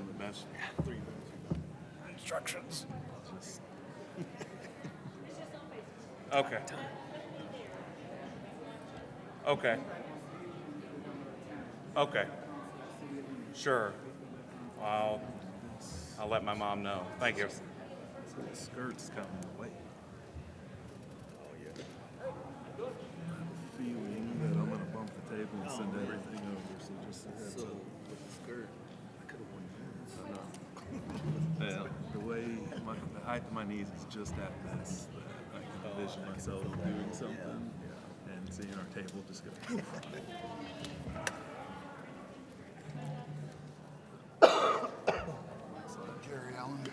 on the best 3 minutes. Instructions. Okay. Okay. Okay. Sure. I'll let my mom know. Thank you. So the skirt's coming away. Oh yeah. I have a feeling that I'm gonna bump the table and send everything over. So just a heads up. With the skirt, I could have worn this. Yeah. The way the height of my knees is just that mess that I can envision myself doing something and seeing our table just go. Jerry Allen.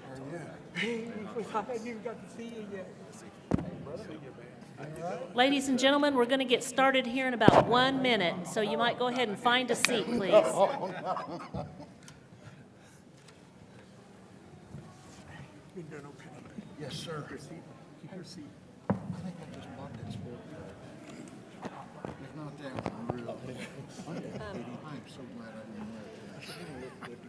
How are you? Hey, I haven't even got to see you yet. Ladies and gentlemen, we're going to get started here in about 1 minute, so you might go ahead and find a seat, please. You done okay? Yes, sir. Keep your seat. Keep your seat. I think I just bought this book. If not that, I'm real. I'm so glad I didn't wear it.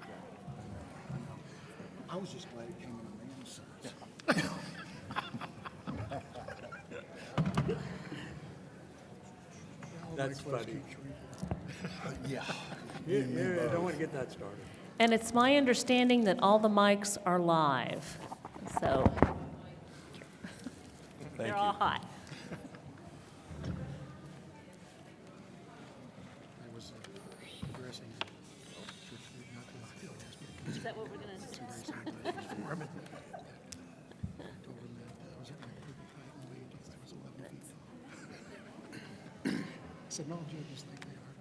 I was just glad it came in a man's size. That's funny. Yeah. Yeah, I don't want to get that started. And it's my understanding that all the mics are live, so they're all hot. I was addressing. Is that what we're going to do? I told him that I was at my perfect height and weight. There was 11 feet. I said, no, judges think they are.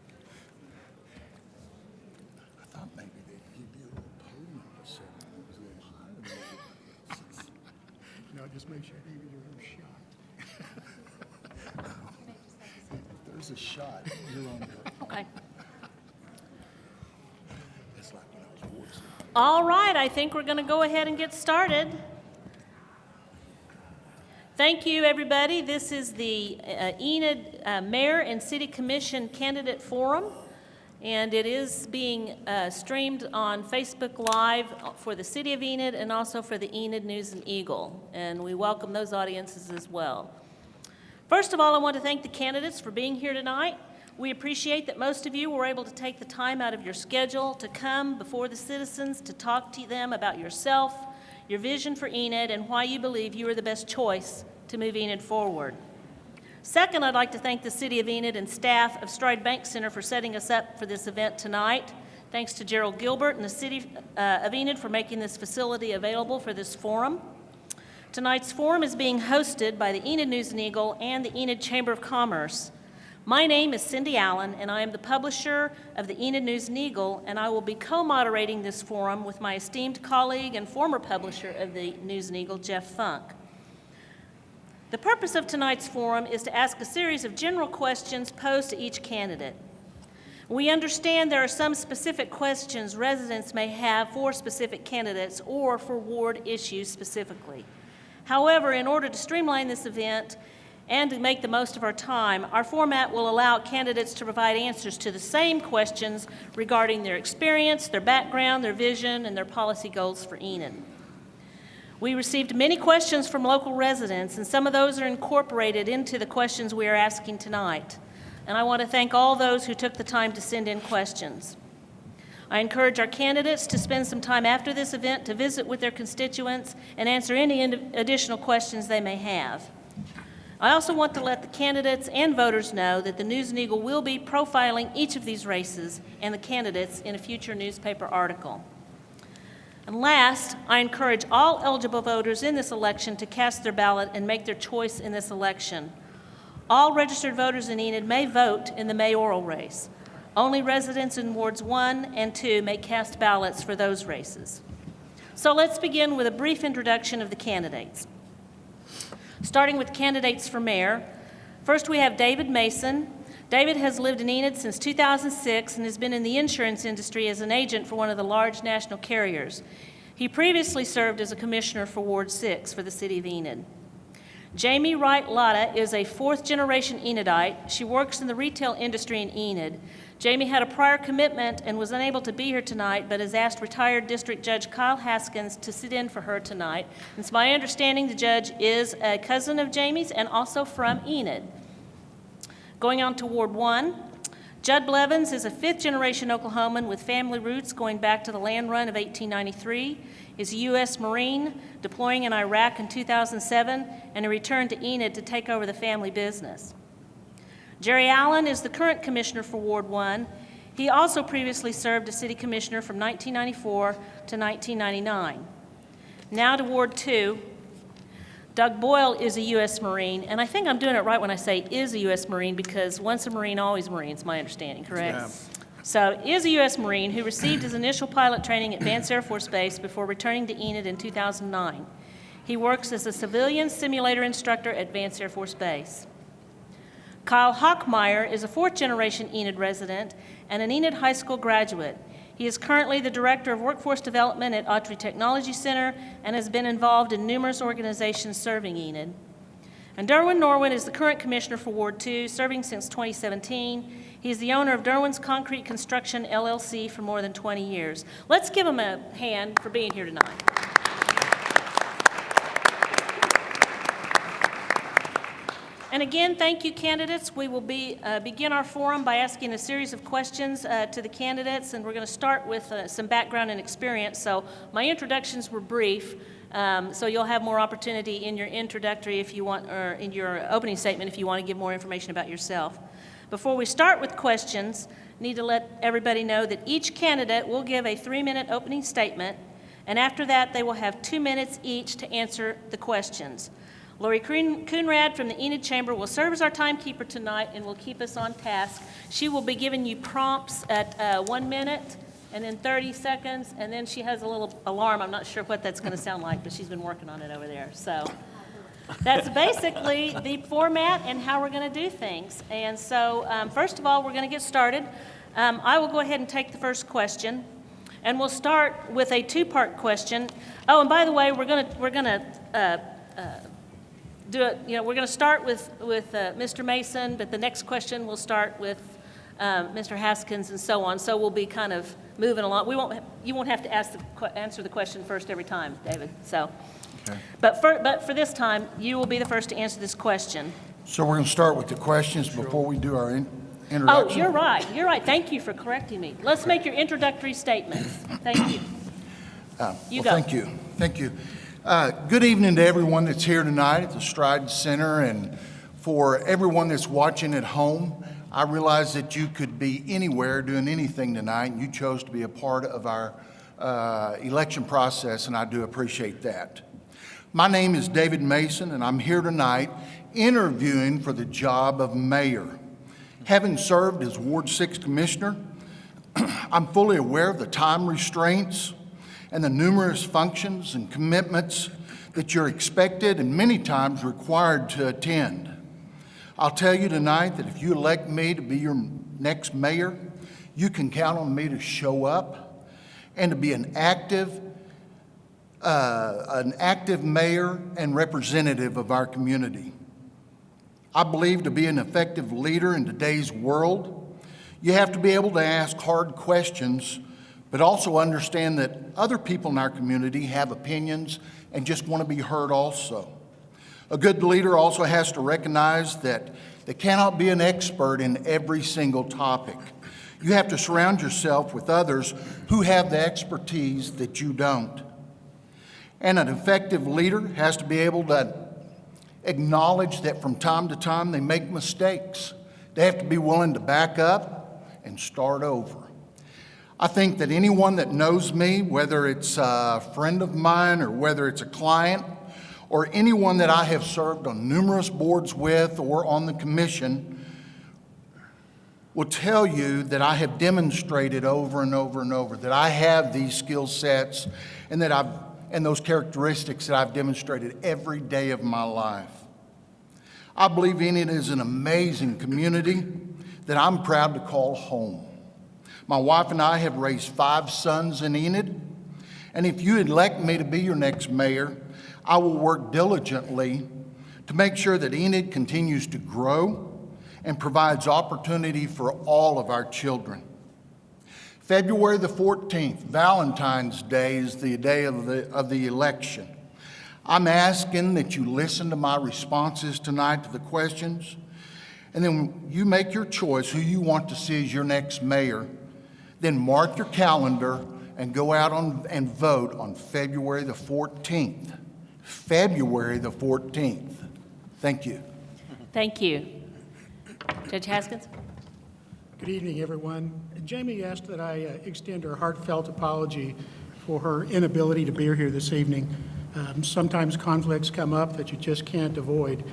I thought maybe they'd give you a little podium to sit on. No, just make sure you give your shot. If there's a shot, you're on there. Okay. It's like when I was watching. All right, I think we're going to go ahead and get started. Thank you, everybody. This is the Enid Mayor and City Commission Candidate Forum, and it is being streamed on Facebook Live for the City of Enid and also for the Enid News and Eagle, and we welcome those audiences as well. First of all, I want to thank the candidates for being here tonight. We appreciate that most of you were able to take the time out of your schedule to come before the citizens to talk to them about yourself, your vision for Enid, and why you believe you are the best choice to move Enid forward. Second, I'd like to thank the City of Enid and staff of Stride Bank Center for setting us up for this event tonight. Thanks to Gerald Gilbert and the City of Enid for making this facility available for this forum. Tonight's forum is being hosted by the Enid News and Eagle and the Enid Chamber of Commerce. My name is Cindy Allen, and I am the publisher of the Enid News and Eagle, and I will be co-moderating this forum with my esteemed colleague and former publisher of the News and Eagle, Jeff Funk. The purpose of tonight's forum is to ask a series of general questions posed to each candidate. We understand there are some specific questions residents may have for specific candidates or for ward issues specifically. However, in order to streamline this event and to make the most of our time, our format will allow candidates to provide answers to the same questions regarding their experience, their background, their vision, and their policy goals for Enid. We received many questions from local residents, and some of those are incorporated into the questions we are asking tonight. And I want to thank all those who took the time to send in questions. I encourage our candidates to spend some time after this event to visit with their constituents and answer any additional questions they may have. I also want to let the candidates and voters know that the News and Eagle will be profiling each of these races and the candidates in a future newspaper article. And last, I encourage all eligible voters in this election to cast their ballot and make their choice in this election. All registered voters in Enid may vote in the mayoral race. Only residents in Wards 1 and 2 may cast ballots for those races. So let's begin with a brief introduction of the candidates. Starting with candidates for mayor, first we have David Mason. David has lived in Enid since 2006 and has been in the insurance industry as an agent for one of the large national carriers. He previously served as a commissioner for Ward 6 for the City of Enid. Jamie Wright Lotta is a fourth-generation Enidite. She works in the retail industry in Enid. Jamie had a prior commitment and was unable to be here tonight, but has asked retired District Judge Kyle Haskins to sit in for her tonight. It's my understanding the judge is a cousin of Jamie's and also from Enid. Going on to Ward 1, Judd Blevins is a fifth-generation Oklahoman with family roots going back to the land run of 1893. He's a U.S. Marine, deploying in Iraq in 2007, and he returned to Enid to take over the family business. Jerry Allen is the current commissioner for Ward 1. He also previously served as city commissioner from 1994 to 1999. Now to Ward 2. Doug Boyle is a U.S. Marine, and I think I'm doing it right when I say is a U.S. Marine because once a Marine, always Marine, is my understanding, correct? Yeah. So is a U.S. Marine who received his initial pilot training at Vance Air Force Base before returning to Enid in 2009. He works as a civilian simulator instructor at Vance Air Force Base. Kyle Hockmeyer is a fourth-generation Enid resident and an Enid High School graduate. He is currently the Director of Workforce Development at Autry Technology Center and has been involved in numerous organizations serving Enid. And Derwin Norwin is the current commissioner for Ward 2, serving since 2017. He is the owner of Derwin's Concrete Construction, LLC, for more than 20 years. Let's give him a hand for being here tonight. And again, thank you, candidates. We will begin our forum by asking a series of questions to the candidates, and we're going to start with some background and experience. So my introductions were brief, so you'll have more opportunity in your introductory if you want, or in your opening statement if you want to give more information about yourself. Before we start with questions, I need to let everybody know that each candidate will give a 3-minute opening statement, and after that, they will have 2 minutes each to answer the questions. Lori Coonrad from the Enid Chamber will serve as our timekeeper tonight and will keep us on task. She will be giving you prompts at 1 minute and then 30 seconds, and then she has a little alarm. I'm not sure what that's going to sound like, but she's been working on it over there. So that's basically the format and how we're going to do things. And so first of all, we're going to get started. I will go ahead and take the first question, and we'll start with a 2-part question. Oh, and by the way, we're going to do it. You know, we're going to start with Mr. Mason, but the next question will start with Mr. Haskins and so on. So we'll be kind of moving along. You won't have to answer the question first every time, David. So, Okay. but for this time, you will be the first to answer this question. So we're going to start with the questions before we do our introduction. Oh, you're right. You're right. Thank you for correcting me. Let's make your introductory statements. Thank you. You go. Thank you. Thank you. Good evening to everyone that's here tonight at the Stride Center, and for everyone that's watching at home. I realize that you could be anywhere doing anything tonight, and you chose to be a part of our election process, and I do appreciate that. My name is David Mason, and I'm here tonight interviewing for the job of mayor. Having served as Ward 6 Commissioner, I'm fully aware of the time restraints and the numerous functions and commitments that you're expected and many times required to attend. I'll tell you tonight that if you elect me to be your next mayor, you can count on me to show up and to be an active mayor and representative of our community. I believe to be an effective leader in today's world, you have to be able to ask hard questions, but also understand that other people in our community have opinions and just want to be heard also. A good leader also has to recognize that they cannot be an expert in every single topic. You have to surround yourself with others who have the expertise that you don't. And an effective leader has to be able to acknowledge that from time to time they make mistakes. They have to be willing to back up and start over. I think that anyone that knows me, whether it's a friend of mine or whether it's a client or anyone that I have served on numerous boards with or on the commission, will tell you that I have demonstrated over and over and over that I have these skill sets and and those characteristics that I've demonstrated every day of my life. I believe Enid is an amazing community that I'm proud to call home. My wife and I have raised 5 sons in Enid, and if you elect me to be your next mayor, I will work diligently to make sure that Enid continues to grow and provides opportunity for all of our children. February the 14th, Valentine's Day, is the day of the election. I'm asking that you listen to my responses tonight to the questions, and then you make your choice who you want to see as your next mayor. Then mark your calendar and go out and vote on February the 14th. February the 14th. Thank you. Thank you. Judge Haskins? Good evening, everyone. Jamie asked that I extend her heartfelt apology for her inability to be here this evening. Sometimes conflicts come up that you just can't avoid.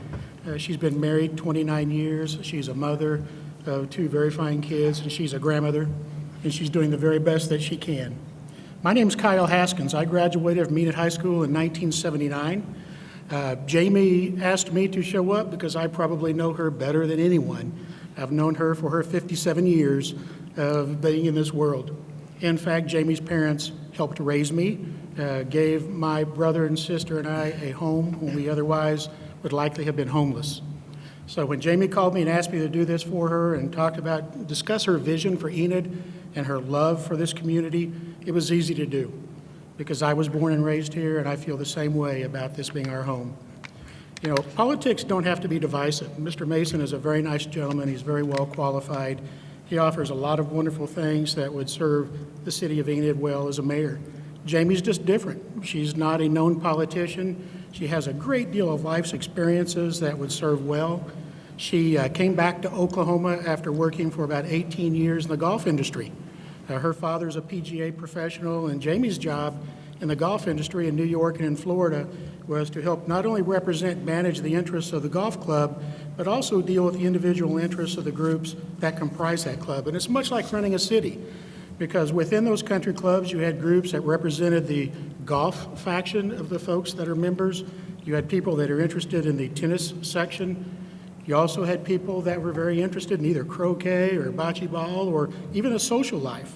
She's been married 29 years. She's a mother of 2 very fine kids, and she's a grandmother, and she's doing the very best that she can. My name's Kyle Haskins. I graduated from Enid High School in 1979. Jamie asked me to show up because I probably know her better than anyone. I've known her for her 57 years of being in this world. In fact, Jamie's parents helped raise me, gave my brother and sister and I a home when we otherwise would likely have been homeless. So when Jamie called me and asked me to do this for her and discuss her vision for Enid and her love for this community, it was easy to do because I was born and raised here and I feel the same way about this being our home. You know, politics don't have to be divisive. Mr. Mason is a very nice gentleman. He's very well qualified. He offers a lot of wonderful things that would serve the city of Enid well as a mayor. Jamie's just different. She's not a known politician. She has a great deal of life's experiences that would serve well. She came back to Oklahoma after working for about 18 years in the golf industry. Her father's a PGA professional, and Jamie's job in the golf industry in New York and in Florida was to help not only represent and manage the interests of the golf club, but also deal with the individual interests of the groups that comprise that club. And it's much like running a city, because within those country clubs, you had groups that represented the golf faction of the folks that are members. You had people that are interested in the tennis section. You also had people that were very interested in either croquet or bocce ball or even a social life.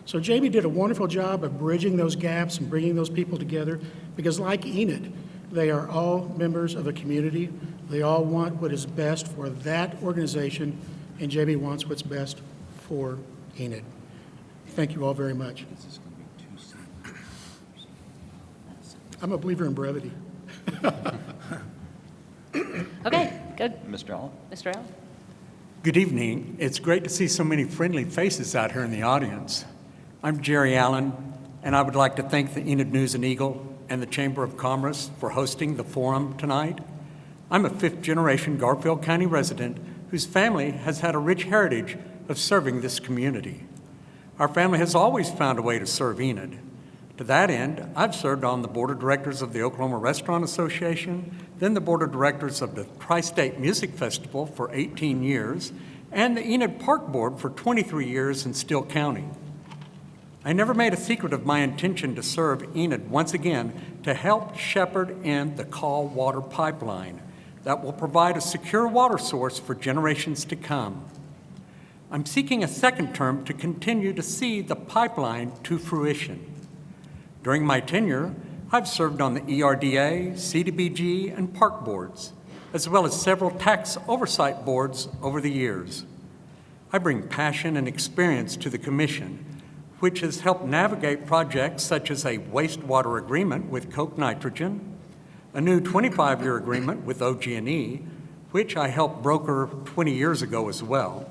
So Jamie did a wonderful job of bridging those gaps and bringing those people together because like Enid, they are all members of a community. They all want what is best for that organization, and Jamie wants what's best for Enid. Thank you all very much. I'm a believer in brevity. Okay, good. Mr. Allen? Mr. Allen? Good evening. It's great to see so many friendly faces out here in the audience. I'm Jerry Allen, and I would like to thank the Enid News and Eagle and the Chamber of Commerce for hosting the forum tonight. I'm a fifth-generation Garfield County resident whose family has had a rich heritage of serving this community. Our family has always found a way to serve Enid. To that end, I've served on the board of directors of the Oklahoma Restaurant Association, then the board of directors of the Tri-State Music Festival for 18 years, and the Enid Park Board for 23 years and still counting. I never made a secret of my intention to serve Enid once again to help shepherd in the Call Water Pipeline that will provide a secure water source for generations to come. I'm seeking a second term to continue to see the pipeline to fruition. During my tenure, I've served on the ERDA, CDBG, and park boards, as well as several tax oversight boards over the years. I bring passion and experience to the commission, which has helped navigate projects such as a wastewater agreement with Coke Nitrogen, a new 25-year agreement with OG&E, which I helped broker 20 years ago as well.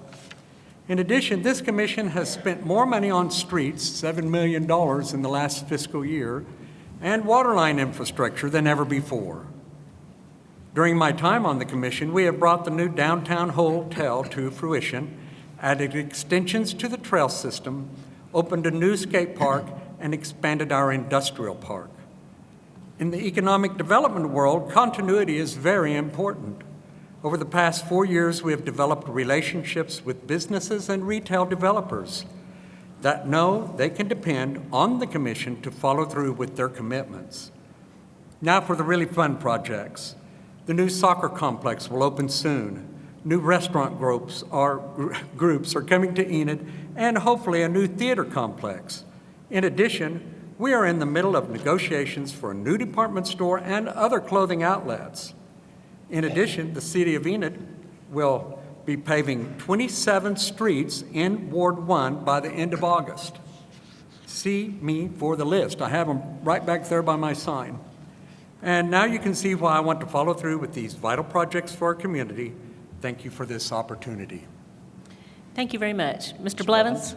In addition, this commission has spent more money on streets, $7 million in the last fiscal year, and waterline infrastructure than ever before. During my time on the commission, we have brought the new downtown hotel to fruition, added extensions to the trail system, opened a new skate park, and expanded our industrial park. In the economic development world, continuity is very important. Over the past 4 years, we have developed relationships with businesses and retail developers that know they can depend on the commission to follow through with their commitments. Now for the really fun projects. The new soccer complex will open soon. New restaurant groups are coming to Enid, and hopefully a new theater complex. In addition, we are in the middle of negotiations for a new department store and other clothing outlets. In addition, the city of Enid will be paving 27 streets in Ward 1 by the end of August. See me for the list. I have them right back there by my sign. And now you can see why I want to follow through with these vital projects for our community. Thank you for this opportunity. Thank you very much. Mr. Blevins?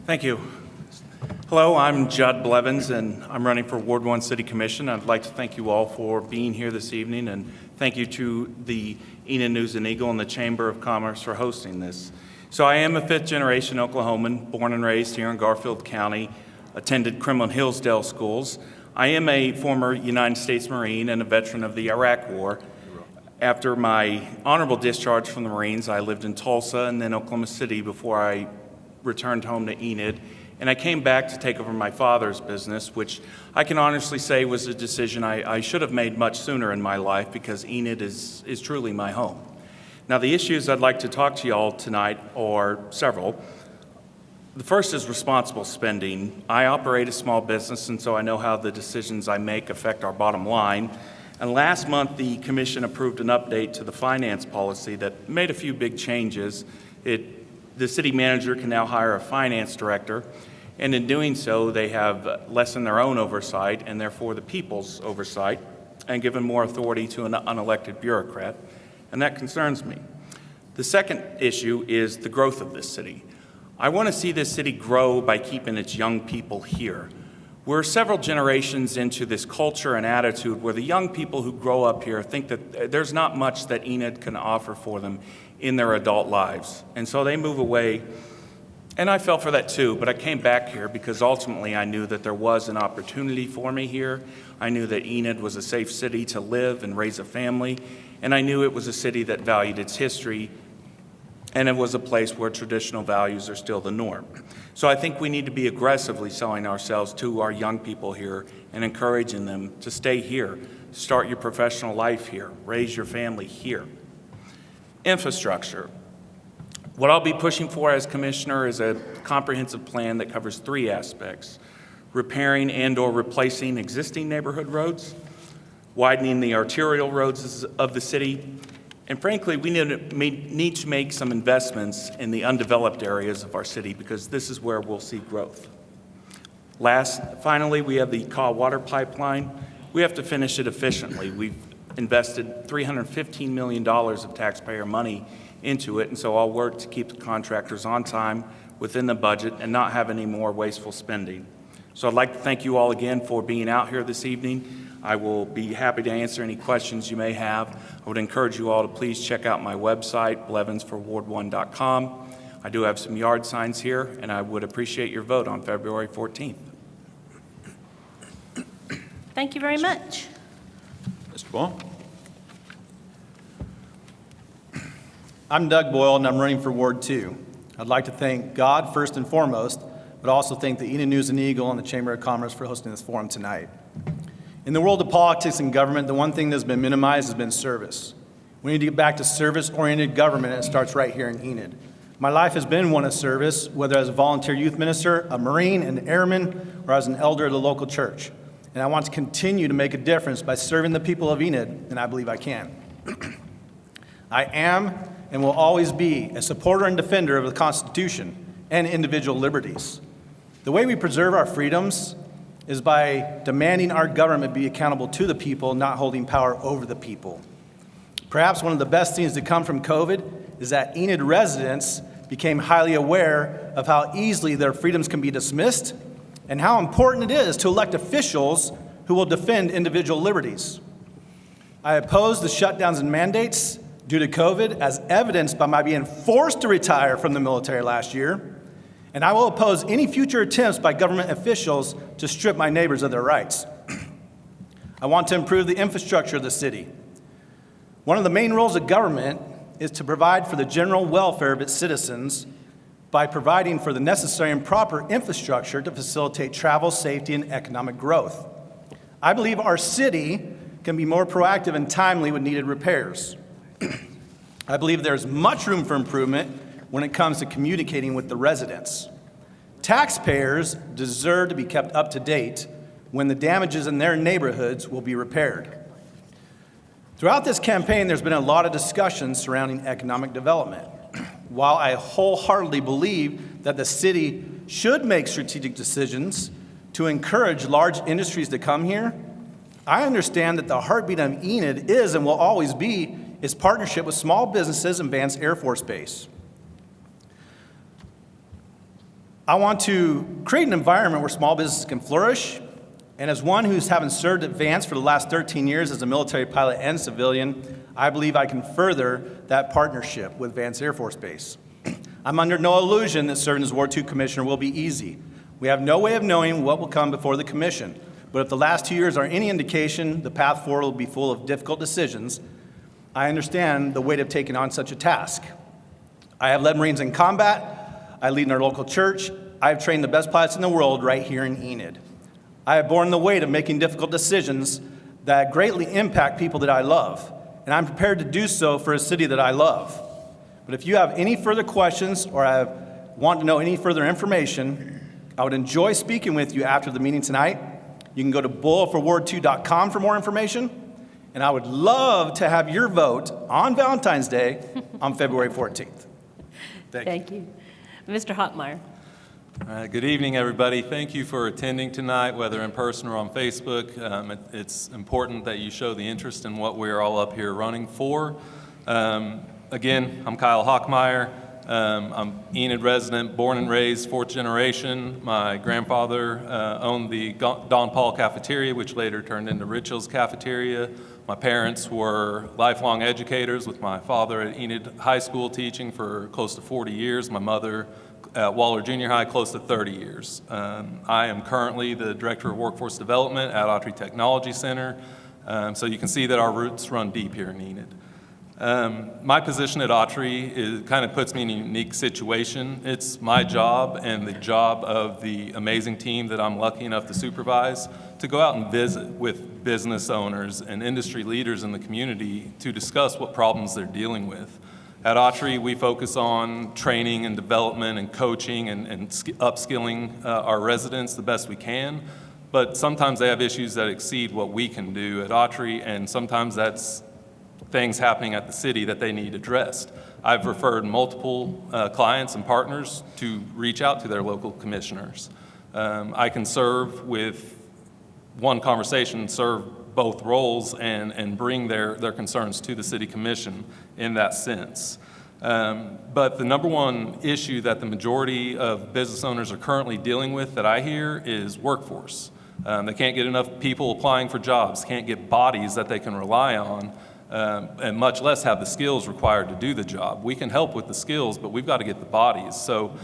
Thank you. Hello, I'm Judd Blevins, and I'm running for Ward 1 City Commission. I'd like to thank you all for being here this evening, and thank you to the Enid News and Eagle and the Chamber of Commerce for hosting this. So I am a fifth-generation Oklahoman, born and raised here in Garfield County, attended Kremlin Hillsdale schools. I am a former United States Marine and a veteran of the Iraq War. After my honorable discharge from the Marines, I lived in Tulsa and then Oklahoma City before I returned home to Enid. And I came back to take over my father's business, which I can honestly say was a decision I should have made much sooner in my life, because Enid is truly my home. Now, the issues I'd like to talk to you all tonight are several. The first is responsible spending. I operate a small business, and so I know how the decisions I make affect our bottom line. And last month, the commission approved an update to the finance policy that made a few big changes. The city manager can now hire a finance director, and in doing so, they have lessened their own oversight and therefore the people's oversight, and given more authority to an unelected bureaucrat, and that concerns me. The second issue is the growth of this city. I want to see this city grow by keeping its young people here. We're several generations into this culture and attitude where the young people who grow up here think that there's not much that Enid can offer for them in their adult lives. And so they move away, and I fell for that too, but I came back here because ultimately I knew that there was an opportunity for me here. I knew that Enid was a safe city to live and raise a family, and I knew it was a city that valued its history, and it was a place where traditional values are still the norm. So I think we need to be aggressively selling ourselves to our young people here and encouraging them to stay here, start your professional life here, raise your family here. Infrastructure. What I'll be pushing for as commissioner is a comprehensive plan that covers three aspects: repairing and/or replacing existing neighborhood roads, widening the arterial roads of the city, and frankly, we need to make some investments in the undeveloped areas of our city, because this is where we'll see growth. Finally, we have the Kaw water pipeline. We have to finish it efficiently. We've invested $315 million of taxpayer money into it, and so I'll work to keep the contractors on time, within the budget, and not have any more wasteful spending. So I'd like to thank you all again for being out here this evening. I will be happy to answer any questions you may have. I would encourage you all to please check out my website, blevinsforward1.com. I do have some yard signs here, and I would appreciate your vote on February 14th. Thank you very much. Mr. Boyle? I'm Doug Boyle, and I'm running for Ward 2. I'd like to thank God first and foremost, but also thank the Enid News and Eagle and the Chamber of Commerce for hosting this forum tonight. In the world of politics and government, the one thing that's been minimized has been service. We need to get back to service-oriented government, and it starts right here in Enid. My life has been one of service, whether as a volunteer youth minister, a Marine, an airman, or as an elder of the local church. And I want to continue to make a difference by serving the people of Enid, and I believe I can. I am and will always be a supporter and defender of the Constitution and individual liberties. The way we preserve our freedoms is by demanding our government be accountable to the people, not holding power over the people. Perhaps one of the best things to come from COVID is that Enid residents became highly aware of how easily their freedoms can be dismissed and how important it is to elect officials who will defend individual liberties. I oppose the shutdowns and mandates due to COVID, as evidenced by my being forced to retire from the military last year, and I will oppose any future attempts by government officials to strip my neighbors of their rights. I want to improve the infrastructure of the city. One of the main roles of government is to provide for the general welfare of its citizens by providing for the necessary and proper infrastructure to facilitate travel, safety, and economic growth. I believe our city can be more proactive and timely with needed repairs. I believe there's much room for improvement when it comes to communicating with the residents. Taxpayers deserve to be kept up to date when the damages in their neighborhoods will be repaired. Throughout this campaign, there's been a lot of discussion surrounding economic development. While I wholeheartedly believe that the city should make strategic decisions to encourage large industries to come here, I understand that the heartbeat of Enid is and will always be its partnership with small businesses and Vance Air Force Base. I want to create an environment where small businesses can flourish, and as one who's having served at Vance for the last 13 years as a military pilot and civilian, I believe I can further that partnership with Vance Air Force Base. I'm under no illusion that serving as Ward 2 Commissioner will be easy. We have no way of knowing what will come before the Commission, but if the last 2 years are any indication, the path forward will be full of difficult decisions. I understand the weight of taking on such a task. I have led Marines in combat. I lead in our local church. I have trained the best pilots in the world right here in Enid. I have borne the weight of making difficult decisions that greatly impact people that I love, and I'm prepared to do so for a city that I love. But if you have any further questions or want to know any further information, I would enjoy speaking with you after the meeting tonight. You can go to bullforward2.com for more information, and I would love to have your vote on Valentine's Day on February 14th. Thank you. Mr. Hockmeyer. Good evening, everybody. Thank you for attending tonight, whether in person or on Facebook. It's important that you show the interest in what we're all up here running for. Again, I'm Kyle Hockmeyer. I'm Enid resident, born and raised, fourth generation. My grandfather owned the Don Paul Cafeteria, which later turned into Richell's Cafeteria. My parents were lifelong educators, with my father at Enid High School teaching for close to 40 years, my mother at Waller Junior High close to 30 years. I am currently the Director of Workforce Development at Autry Technology Center, so you can see that our roots run deep here in Enid. My position at Autry kind of puts me in a unique situation. It's my job and the job of the amazing team that I'm lucky enough to supervise to go out and visit with business owners and industry leaders in the community to discuss what problems they're dealing with. At Autry, we focus on training and development and coaching and upskilling our residents the best we can, but sometimes they have issues that exceed what we can do at Autry, and sometimes that's things happening at the city that they need addressed. I've referred multiple clients and partners to reach out to their local commissioners. I can serve with one conversation, serve both roles and bring their concerns to the city commission in that sense. But the number one issue that the majority of business owners are currently dealing with that I hear is workforce. They can't get enough people applying for jobs, can't get bodies that they can rely on, and much less have the skills required to do the job. We can help with the skills, but we've got to get the bodies. So,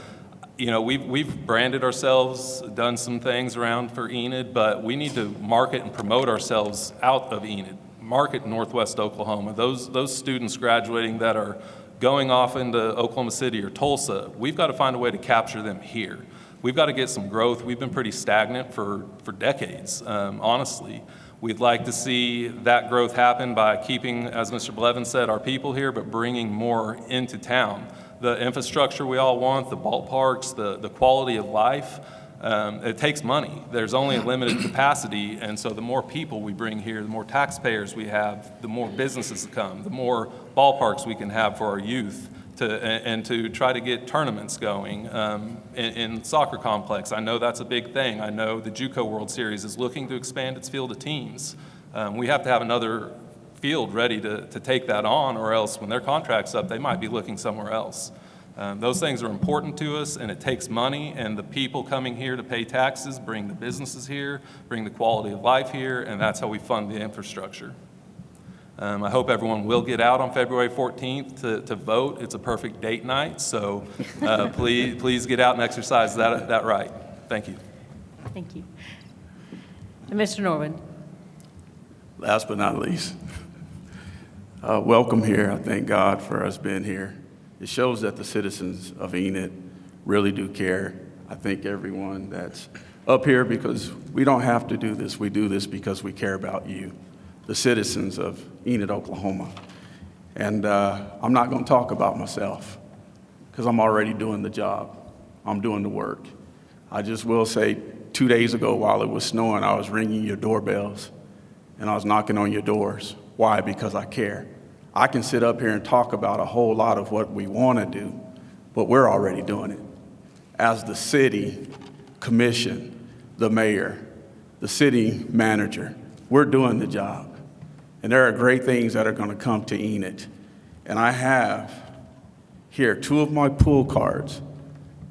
you know, we've branded ourselves, done some things around for Enid, but we need to market and promote ourselves out of Enid, market Northwest Oklahoma. Those students graduating that are going off into Oklahoma City or Tulsa, we've got to find a way to capture them here. We've got to get some growth. We've been pretty stagnant for decades, honestly. We'd like to see that growth happen by keeping, as Mr. Blevins said, our people here, but bringing more into town. The infrastructure we all want, the ballparks, the quality of life, it takes money. There's only a limited capacity, and so the more people we bring here, the more taxpayers we have, the more businesses come, the more ballparks we can have for our youth and to try to get tournaments going in soccer complex. I know that's a big thing. I know the JUCO World Series is looking to expand its field of teams. We have to have another field ready to take that on, or else when their contract's up, they might be looking somewhere else. Those things are important to us, and it takes money, and the people coming here to pay taxes bring the businesses here, bring the quality of life here, and that's how we fund the infrastructure. I hope everyone will get out on February 14th to vote. It's a perfect date night, so please get out and exercise that right. Thank you. Thank you. And Mr. Norwood. Last but not least, welcome here. I thank God for us being here. It shows that the citizens of Enid really do care. I thank everyone that's up here, because we don't have to do this. We do this because we care about you, the citizens of Enid, Oklahoma. And I'm not going to talk about myself, because I'm already doing the job. I'm doing the work. I just will say 2 days ago while it was snowing, I was ringing your doorbells and I was knocking on your doors. Why? Because I care. I can sit up here and talk about a whole lot of what we want to do, but we're already doing it. As the city commission, the mayor, the city manager, we're doing the job. And there are great things that are going to come to Enid. And I have here 2 of my pool cards.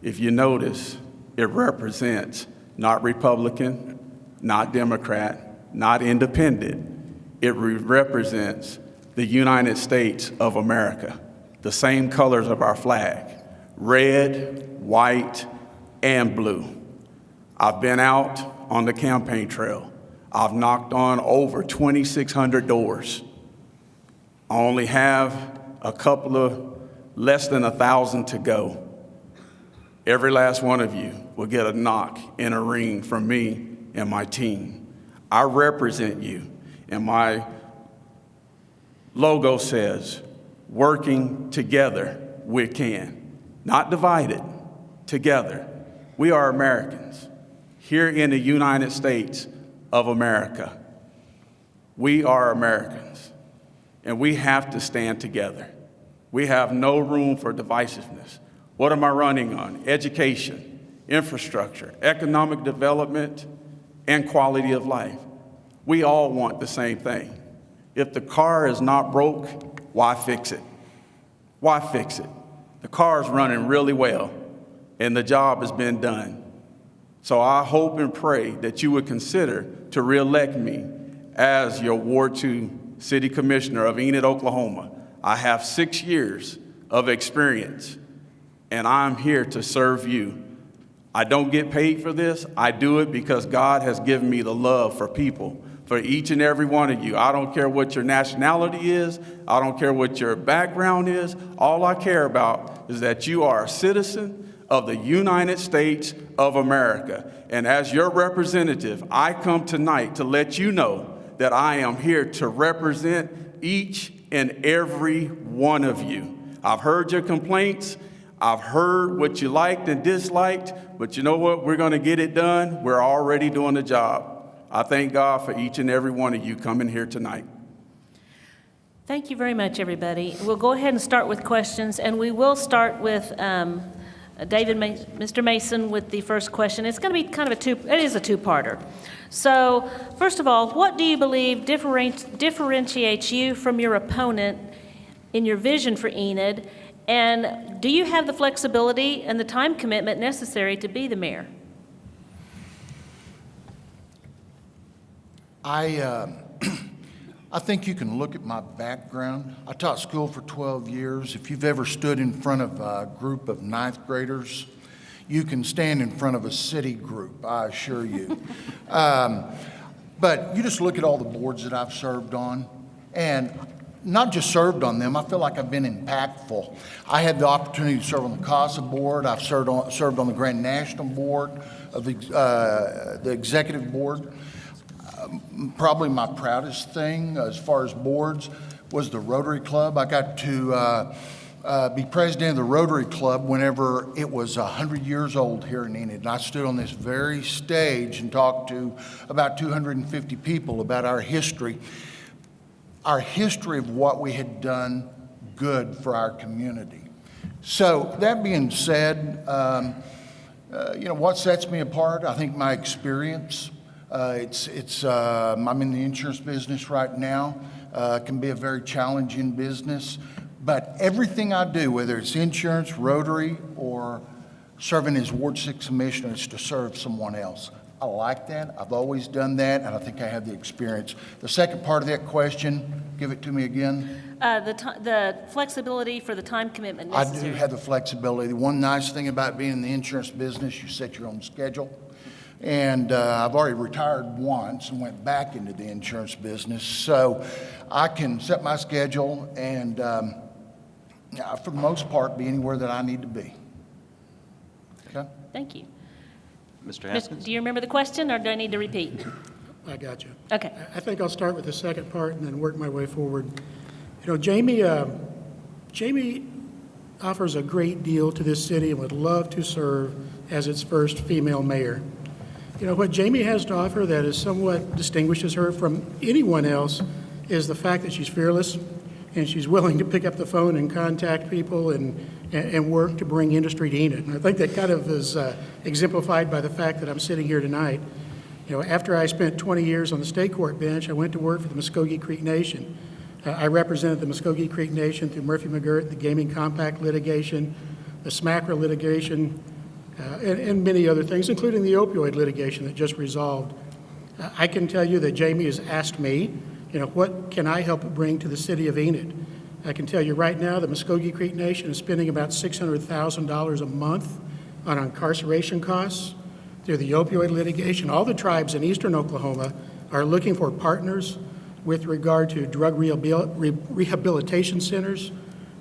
If you notice, it represents not Republican, not Democrat, not independent. It represents the United States of America, the same colors of our flag, red, white, and blue. I've been out on the campaign trail. I've knocked on over 2,600 doors. I only have a couple of less than 1,000 to go. Every last one of you will get a knock and a ring from me and my team. I represent you, and my logo says, working together we can. Not divided, together. We are Americans here in the United States of America. We are Americans, and we have to stand together. We have no room for divisiveness. What am I running on? Education, infrastructure, economic development, and quality of life. We all want the same thing. If the car is not broke, why fix it? Why fix it? The car is running really well, and the job has been done. So I hope and pray that you would consider to reelect me as your Ward 2 City Commissioner of Enid, Oklahoma. I have 6 years of experience, and I'm here to serve you. I don't get paid for this. I do it because God has given me the love for people, for each and every one of you. I don't care what your nationality is. I don't care what your background is. All I care about is that you are a citizen of the United States of America. And as your representative, I come tonight to let you know that I am here to represent each and every one of you. I've heard your complaints. I've heard what you liked and disliked, but you know what? We're going to get it done. We're already doing the job. I thank God for each and every one of you coming here tonight. Thank you very much, everybody. We'll go ahead and start with questions, and we will start with Mr. Mason with the first question. It's going to be kind of it is a two-parter. So, first of all, what do you believe differentiates you from your opponent in your vision for Enid? And do you have the flexibility and the time commitment necessary to be the mayor? I think you can look at my background. I taught school for 12 years. If you've ever stood in front of a group of ninth graders, you can stand in front of a city group, I assure you. But you just look at all the boards that I've served on, and not just served on them, I feel like I've been impactful. I had the opportunity to serve on the CASA board. I've served on the Grand National Board of the executive board. Probably my proudest thing as far as boards was the Rotary Club. I got to be president of the Rotary Club whenever it was 100 years old here in Enid. And I stood on this very stage and talked to about 250 people about our history of what we had done good for our community. So that being said, what sets me apart? I think my experience. I'm in the insurance business right now. It can be a very challenging business, but everything I do, whether it's insurance, Rotary, or serving as Ward 6 Commissioner, is to serve someone else. I like that. I've always done that, and I think I have the experience. The second part of that question, give it to me again. The flexibility for the time commitment necessary. I do have the flexibility. The one nice thing about being in the insurance business, you set your own schedule. And I've already retired once and went back into the insurance business. So I can set my schedule and, for the most part, be anywhere that I need to be. Okay? Thank you. Mr. Haskins? Do you remember the question, or do I need to repeat? I got you. Okay. I think I'll start with the second part and then work my way forward. Jamie offers a great deal to this city and would love to serve as its first female mayor. What Jamie has to offer that is somewhat distinguishes her from anyone else is the fact that she's fearless and she's willing to pick up the phone and contact people and work to bring industry to Enid. And I think that kind of is exemplified by the fact that I'm sitting here tonight. You know, after I spent 20 years on the state court bench, I went to work for the Muskogee Creek Nation. I represented the Muskogee Creek Nation through Murphy McGirt, the Gaming Compact litigation, the SMACRA litigation, and many other things, including the opioid litigation that just resolved. I can tell you that Jamie has asked me, you know, what can I help bring to the city of Enid? I can tell you right now the Muskogee Creek Nation is spending about $600,000 a month on incarceration costs through the opioid litigation. All the tribes in eastern Oklahoma are looking for partners with regard to drug rehabilitation centers.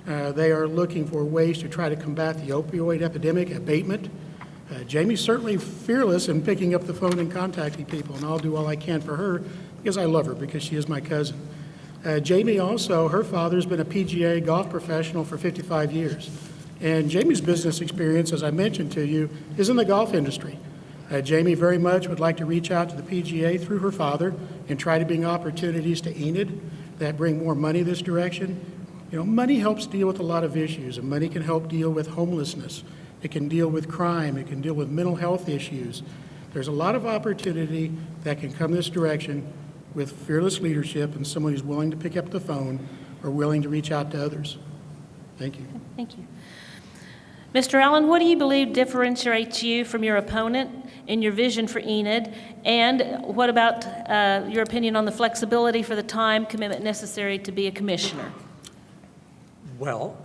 They are looking for ways to try to combat the opioid epidemic, abatement. Jamie's certainly fearless in picking up the phone and contacting people, and I'll do all I can for her because I love her, because she is my cousin. Jamie also, her father's been a PGA golf professional for 55 years. And Jamie's business experience, as I mentioned to you, is in the golf industry. Jamie very much would like to reach out to the PGA through her father and try to bring opportunities to Enid that bring more money this direction. You know, money helps deal with a lot of issues, and money can help deal with homelessness. It can deal with crime. It can deal with mental health issues. There's a lot of opportunity that can come this direction with fearless leadership and someone who's willing to pick up the phone or willing to reach out to others. Thank you. Thank you. Mr. Allen, what do you believe differentiates you from your opponent in your vision for Enid? And what about your opinion on the flexibility for the time commitment necessary to be a commissioner? Well,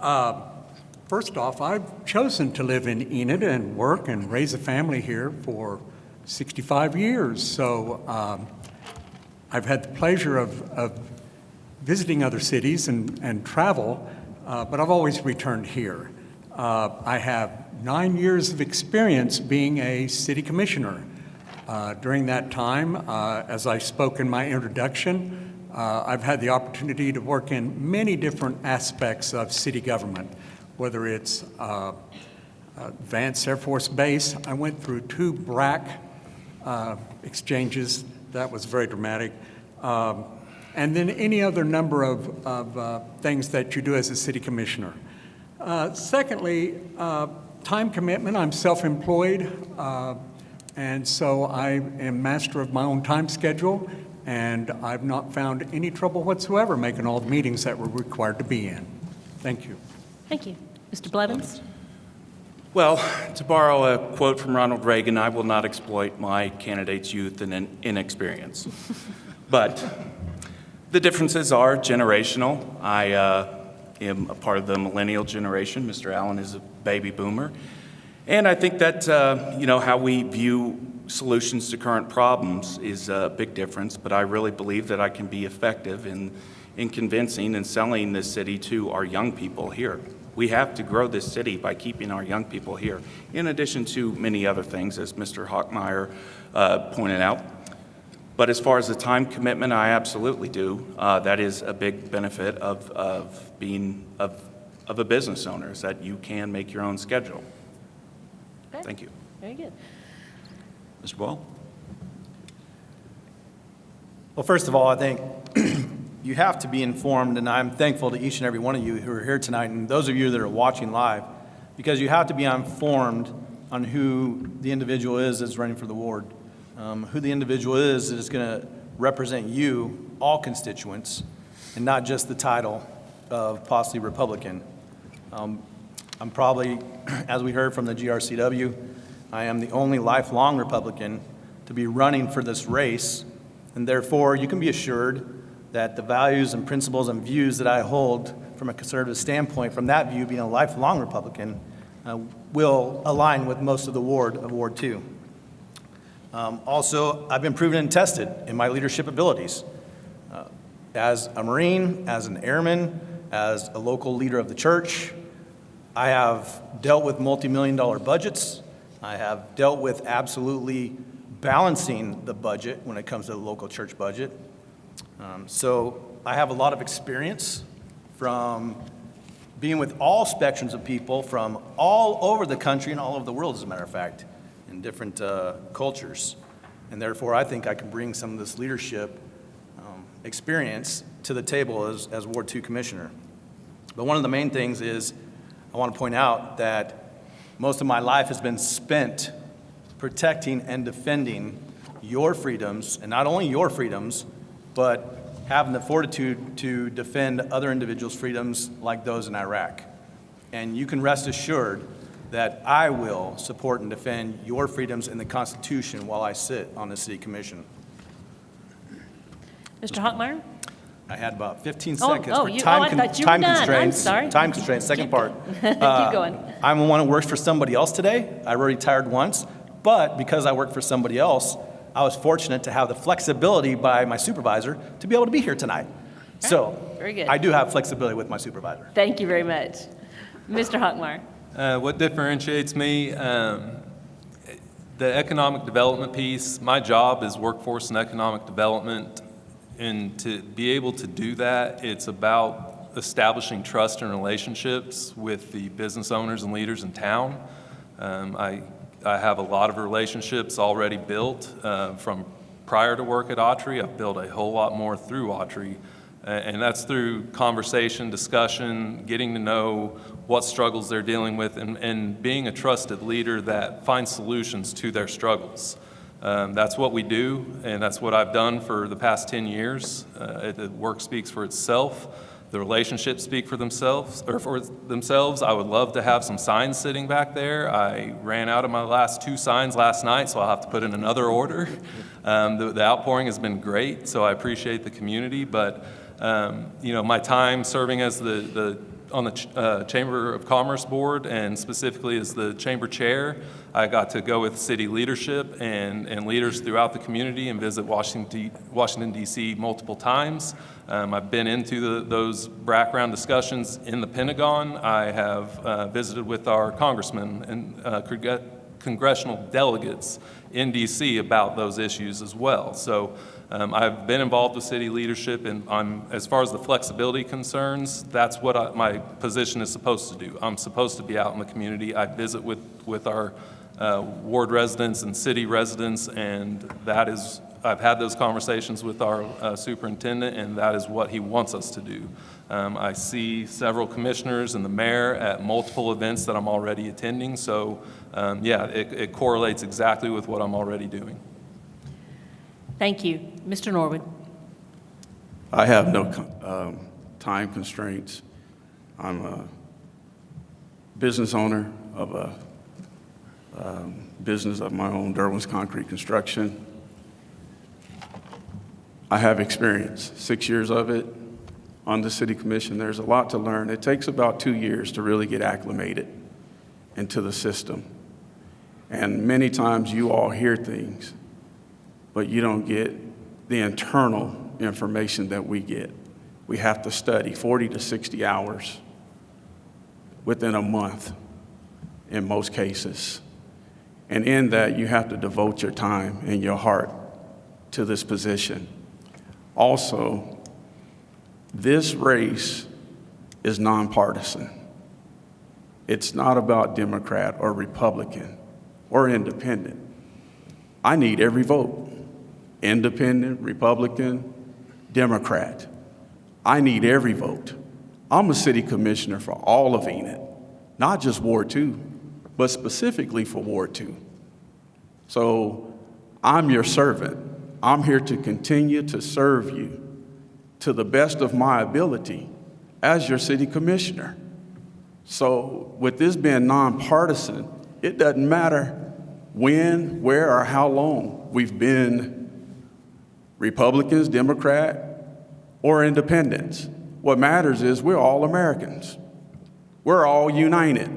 first off, I've chosen to live in Enid and work and raise a family here for 65 years. So I've had the pleasure of visiting other cities and travel, but I've always returned here. I have 9 years of experience being a city commissioner. During that time, as I spoke in my introduction, I've had the opportunity to work in many different aspects of city government, whether it's Vance Air Force Base. I went through 2 BRAC exchanges. That was very dramatic. And then any other number of things that you do as a city commissioner. Secondly, time commitment. I'm self-employed, and so I am master of my own time schedule, and I've not found any trouble whatsoever making all the meetings that we're required to be in. Thank you. Thank you. Mr. Blevins? Well, to borrow a quote from Ronald Reagan, I will not exploit my candidate's youth and inexperience. But the differences are generational. I am a part of the millennial generation. Mr. Allen is a baby boomer. And I think that, how we view solutions to current problems is a big difference, but I really believe that I can be effective in convincing and selling this city to our young people here. We have to grow this city by keeping our young people here, in addition to many other things, as Mr. Hochmeyer pointed out. But as far as the time commitment, I absolutely do. That is a big benefit of being of a business owner, is that you can make your own schedule. Okay. Thank you. Very good. Mr. Boyle? Well, first of all, I think you have to be informed, and I'm thankful to each and every one of you who are here tonight, and those of you that are watching live, because you have to be informed on who the individual is that's running for the ward, who the individual is that is going to represent you, all constituents, and not just the title of possibly Republican. I'm probably, as we heard from the GRCW, I am the only lifelong Republican to be running for this race, and therefore you can be assured that the values and principles and views that I hold from a conservative standpoint, from that view being a lifelong Republican, will align with most of the ward of Ward 2. Also, I've been proven and tested in my leadership abilities. As a Marine, as an airman, as a local leader of the church, I have dealt with multi-million-dollar budgets. I have dealt with absolutely balancing the budget when it comes to the local church budget. So I have a lot of experience from being with all spectrums of people from all over the country and all over the world, as a matter of fact, in different cultures. And therefore, I think I can bring some of this leadership experience to the table as Ward 2 Commissioner. But one of the main things is I want to point out that most of my life has been spent protecting and defending your freedoms, and not only your freedoms, but having the fortitude to defend other individuals' freedoms like those in Iraq. And you can rest assured that I will support and defend your freedoms in the Constitution while I sit on the City Commission. Mr. Hockmeyer? I had about 15 Oh, seconds oh, for you- time oh, I thought you were time done. I'm constraints. sorry. Time constraints, second Keep part. Keep going. I'm the one who works for somebody else today. I already retired once, but because I work for somebody else, I was fortunate to have the flexibility by my supervisor to be able to be here tonight. So very good. I do have flexibility with my supervisor. Thank you very much. Mr. Hockmeyer? What differentiates me, the economic development piece, my job is workforce and economic development. And to be able to do that, it's about establishing trust and relationships with the business owners and leaders in town. I have a lot of relationships already built from prior to work at Autry. I've built a whole lot more through Autry. And that's through conversation, discussion, getting to know what struggles they're dealing with, and being a trusted leader that finds solutions to their struggles. That's what we do, and that's what I've done for the past 10 years. The work speaks for itself. The relationships speak for themselves. I would love to have some signs sitting back there. I ran out of my last 2 signs last night, so I'll have to put in another order. The outpouring has been great, so I appreciate the community. But my time serving as on the Chamber of Commerce Board, and specifically as the Chamber Chair, I got to go with city leadership and leaders throughout the community and visit Washington, D.C. multiple times. I've been into those background discussions in the Pentagon. I have visited with our congressmen and congressional delegates in D.C. about those issues as well. So I've been involved with city leadership, and as far as the flexibility concerns, that's what my position is supposed to do. I'm supposed to be out in the community. I visit with our ward residents and city residents, and I've had those conversations with our superintendent, and that is what he wants us to do. I see several commissioners and the mayor at multiple events that I'm already attending, so it correlates exactly with what I'm already doing. Thank you. Mr. Norwood? I have no time constraints. I'm a business owner of a business of my own, Derwin's Concrete Construction. I have experience, 6 years of it on the city commission. There's a lot to learn. It takes about 2 years to really get acclimated into the system. And many times you all hear things, but you don't get the internal information that we get. We have to study 40 to 60 hours within a month in most cases. And in that, you have to devote your time and your heart to this position. Also, this race is nonpartisan. It's not about Democrat or Republican or independent. I need every vote. Independent, Republican, Democrat. I need every vote. I'm a city commissioner for all of Enid, not just Ward 2, but specifically for Ward 2. So I'm your servant. I'm here to continue to serve you to the best of my ability as your city commissioner. So with this being nonpartisan, it doesn't matter when, where, or how long we've been Republicans, Democrat, or independents. What matters is we're all Americans. We're all united.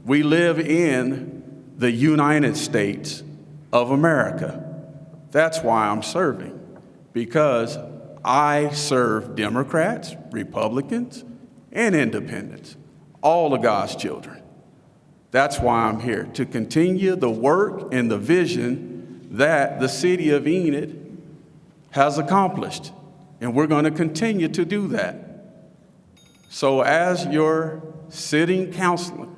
We live in the United States of America. That's why I'm serving, because I serve Democrats, Republicans, and independents, all of God's children. That's why I'm here, to continue the work and the vision that the city of Enid has accomplished, and we're going to continue to do that. So as your sitting councilor,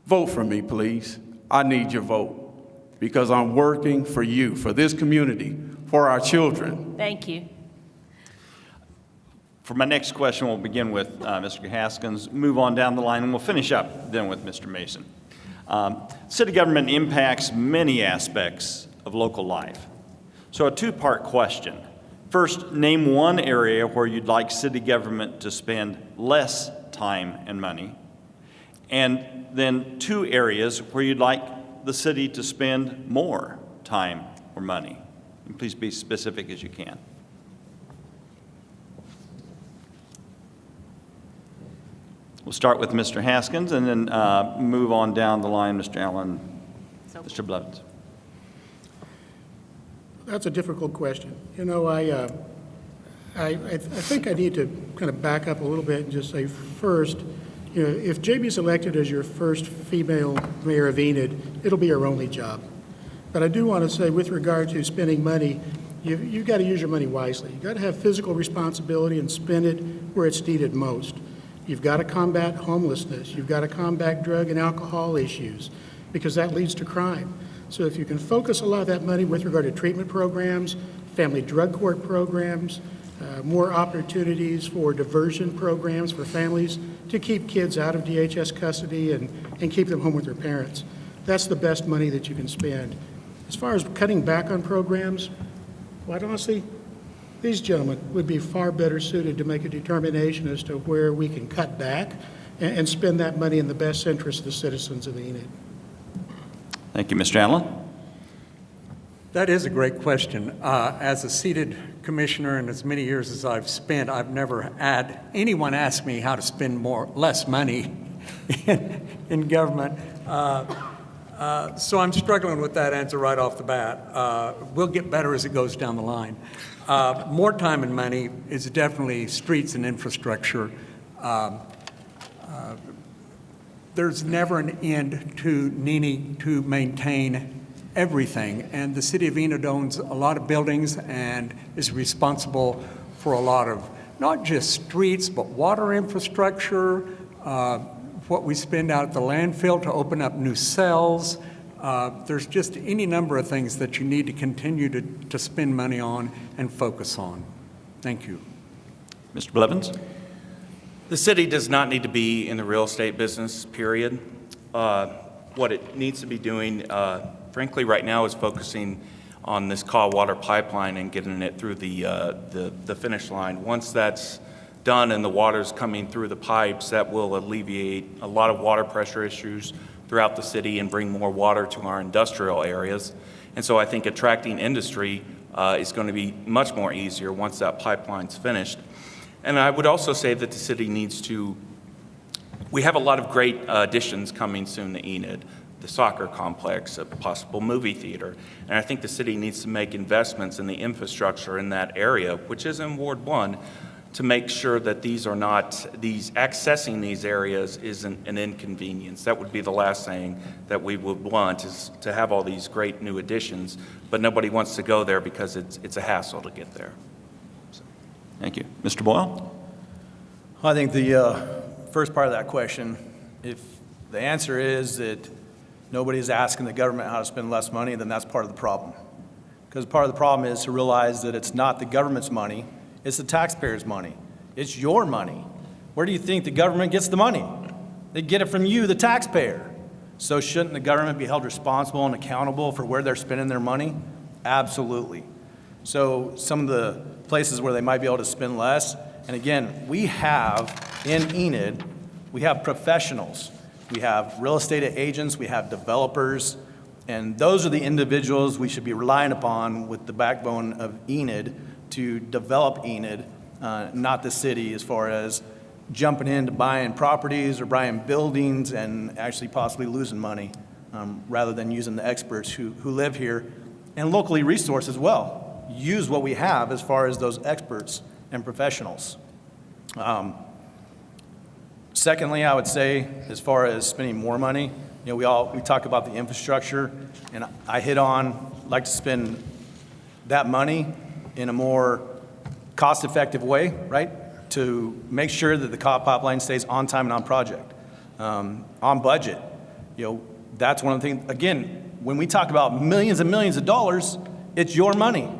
vote for me, please. I need your vote, because I'm working for you, for this community, for our children. Thank you. For my next question, we'll begin with Mr. Haskins, move on down the line, and we'll finish up then with Mr. Mason. City government impacts many aspects of local life. So a two-part question. First, name one area where you'd like city government to spend less time and money. And then two areas where you'd like the city to spend more time or money. And please be specific as you can. We'll start with Mr. Haskins and then move on down the line, Mr. Allen, Mr. Blevins. That's a difficult question. You know, I think I need to kind of back up a little bit and just say first, you know, if Jamie's elected as your first female mayor of Enid, it'll be her only job. But I do want to say with regard to spending money, you've got to use your money wisely. You've got to have physical responsibility and spend it where it's needed most. You've got to combat homelessness. You've got to combat drug and alcohol issues because that leads to crime. So if you can focus a lot of that money with regard to treatment programs, family drug court programs, more opportunities for diversion programs for families to keep kids out of DHS custody and keep them home with their parents. That's the best money that you can spend. As far as cutting back on programs, quite honestly, these gentlemen would be far better suited to make a determination as to where we can cut back and spend that money in the best interest of the citizens of Enid. Thank you, Mr. Allen. That is a great question. As a seated commissioner and as many years as I've spent, I've never had anyone ask me how to spend less money in government. So I'm struggling with that answer right off the bat. We'll get better as it goes down the line. More time and money is definitely streets and infrastructure. There's never an end to needing to maintain everything, and the city of Enid owns a lot of buildings and is responsible for a lot of not just streets, but water infrastructure, what we spend out at the landfill to open up new cells. There's just any number of things that you need to continue to spend money on and focus on. Thank you. Mr. Blevins? The city does not need to be in the real estate business, period. What it needs to be doing, frankly, right now is focusing on this Kaw water pipeline and getting it through the finish line. Once that's done and the water's coming through the pipes, that will alleviate a lot of water pressure issues throughout the city and bring more water to our industrial areas. And so I think attracting industry is going to be much more easier once that pipeline's finished. And I would also say that the city needs to, we have a lot of great additions coming soon to Enid, the soccer complex, a possible movie theater. And I think the city needs to make investments in the infrastructure in that area, which is in Ward 1, to make sure that these are not, accessing these areas isn't an inconvenience. That would be the last thing that we would want, is to have all these great new additions, but nobody wants to go there because it's a hassle to get there. Thank you. Mr. Boyle? I think the first part of that question, if the answer is that nobody's asking the government how to spend less money, then that's part of the problem. Because part of the problem is to realize that it's not the government's money, it's the taxpayers' money. It's your money. Where do you think the government gets the money? They get it from you, the taxpayer. So shouldn't the government be held responsible and accountable for where they're spending their money? Absolutely. So some of the places where they might be able to spend less, and again, we have in Enid, we have professionals. We have real estate agents, we have developers, and those are the individuals we should be relying upon with the backbone of Enid to develop Enid, not the city, as far as jumping into buying properties or buying buildings and actually possibly losing money, rather than using the experts who live here and locally resource as well. Use what we have as far as those experts and professionals. Secondly, I would say, as far as spending more money, you know, we talk about the infrastructure, and I like to spend that money in a more cost-effective way, right? To make sure that the Kaw pipeline stays on time and on project, on budget. You know, that's one of the things. Again, when we talk about millions and millions of dollars, it's your money.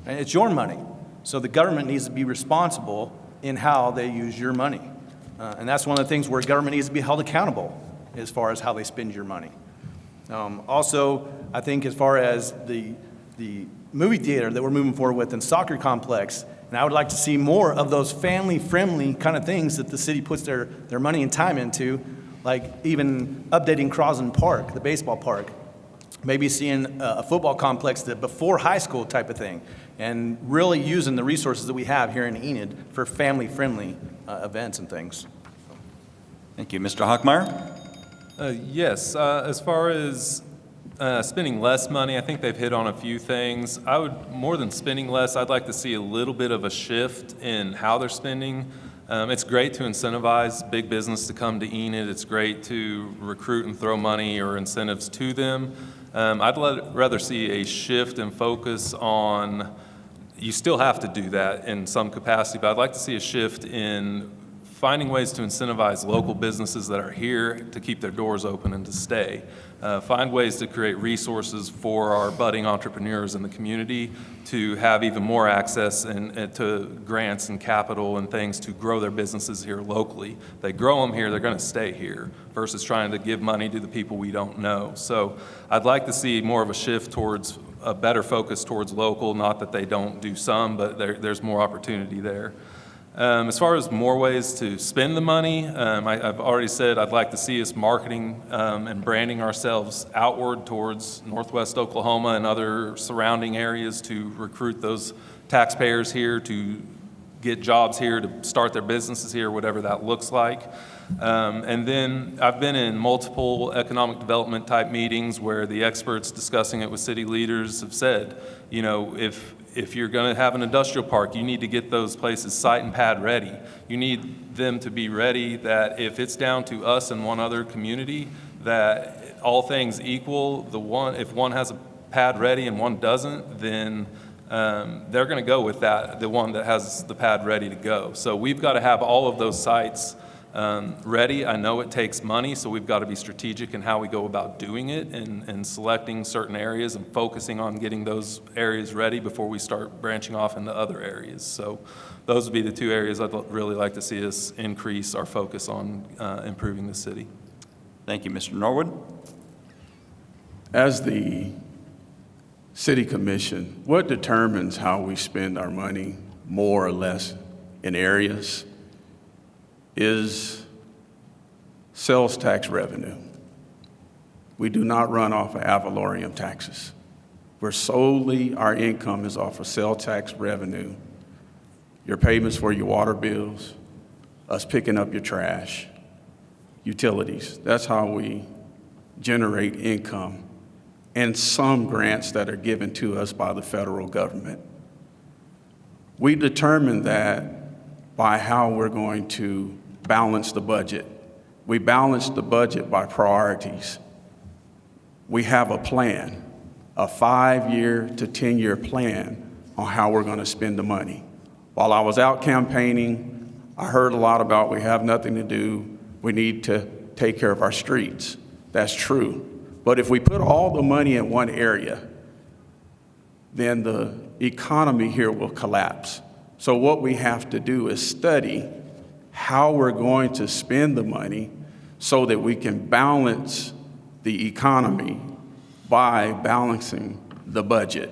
Right? It's your money. So the government needs to be responsible in how they use your money. And that's one of the things where government needs to be held accountable as far as how they spend your money. Also, I think as far as the movie theater that we're moving forward with and soccer complex, and I would like to see more of those family-friendly kind of things that the city puts their money and time into, like even updating Crosland Park, the baseball park, maybe seeing a football complex that before high school type of thing, and really using the resources that we have here in Enid for family-friendly events and things. Thank you. Mr. Hochmeyer? Yes, as far as spending less money, I think they've hit on a few things. More than spending less, I'd like to see a little bit of a shift in how they're spending. It's great to incentivize big business to come to Enid. It's great to recruit and throw money or incentives to them. I'd rather see a shift and focus on, you still have to do that in some capacity, but I'd like to see a shift in finding ways to incentivize local businesses that are here to keep their doors open and to stay. Find ways to create resources for our budding entrepreneurs in the community to have even more access to grants and capital and things to grow their businesses here locally. They grow them here, they're going to stay here versus trying to give money to the people we don't know. So I'd like to see more of a shift towards a better focus towards local, not that they don't do some, but there's more opportunity there. As far as more ways to spend the money, I've already said I'd like to see us marketing and branding ourselves outward towards Northwest Oklahoma and other surrounding areas to recruit those taxpayers here, to get jobs here, to start their businesses here, whatever that looks like. And then I've been in multiple economic development type meetings where the experts discussing it with city leaders have said, you know, if you're going to have an industrial park, you need to get those places site and pad ready. You need them to be ready that if it's down to us and one other community, that all things equal, if one has a pad ready and one doesn't, then they're going to go with the one that has the pad ready to go. So we've got to have all of those sites ready. I know it takes money, so we've got to be strategic in how we go about doing it and selecting certain areas and focusing on getting those areas ready before we start branching off into other areas. So those would be the two areas I'd really like to see us increase our focus on improving the city. Thank you. Mr. Norwood? As the City Commission, what determines how we spend our money more or less in areas is sales tax revenue. We do not run off of ad valorem taxes. We're solely, our income is off of sales tax revenue, your payments for your water bills, us picking up your trash, utilities. That's how we generate income, and some grants that are given to us by the federal government. We determine that by how we're going to balance the budget. We balance the budget by priorities. We have a plan, a 5-year to 10-year plan on how we're going to spend the money. While I was out campaigning, I heard a lot about we have nothing to do, we need to take care of our streets. That's true. But if we put all the money in one area, then the economy here will collapse. So what we have to do is study how we're going to spend the money so that we can balance the economy by balancing the budget.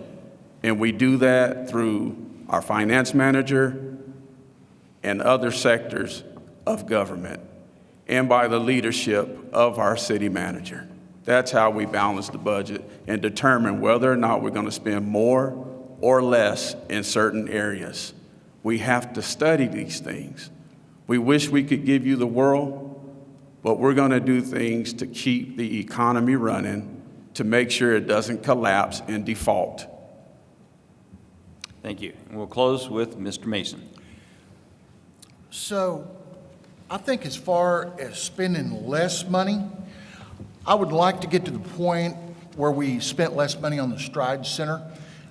And we do that through our finance manager and other sectors of government, and by the leadership of our city manager. That's how we balance the budget and determine whether or not we're going to spend more or less in certain areas. We have to study these things. We wish we could give you the world, but we're going to do things to keep the economy running, to make sure it doesn't collapse and default. Thank you. And we'll close with Mr. Mason. So I think as far as spending less money, I would like to get to the point where we spent less money on the Stride Center.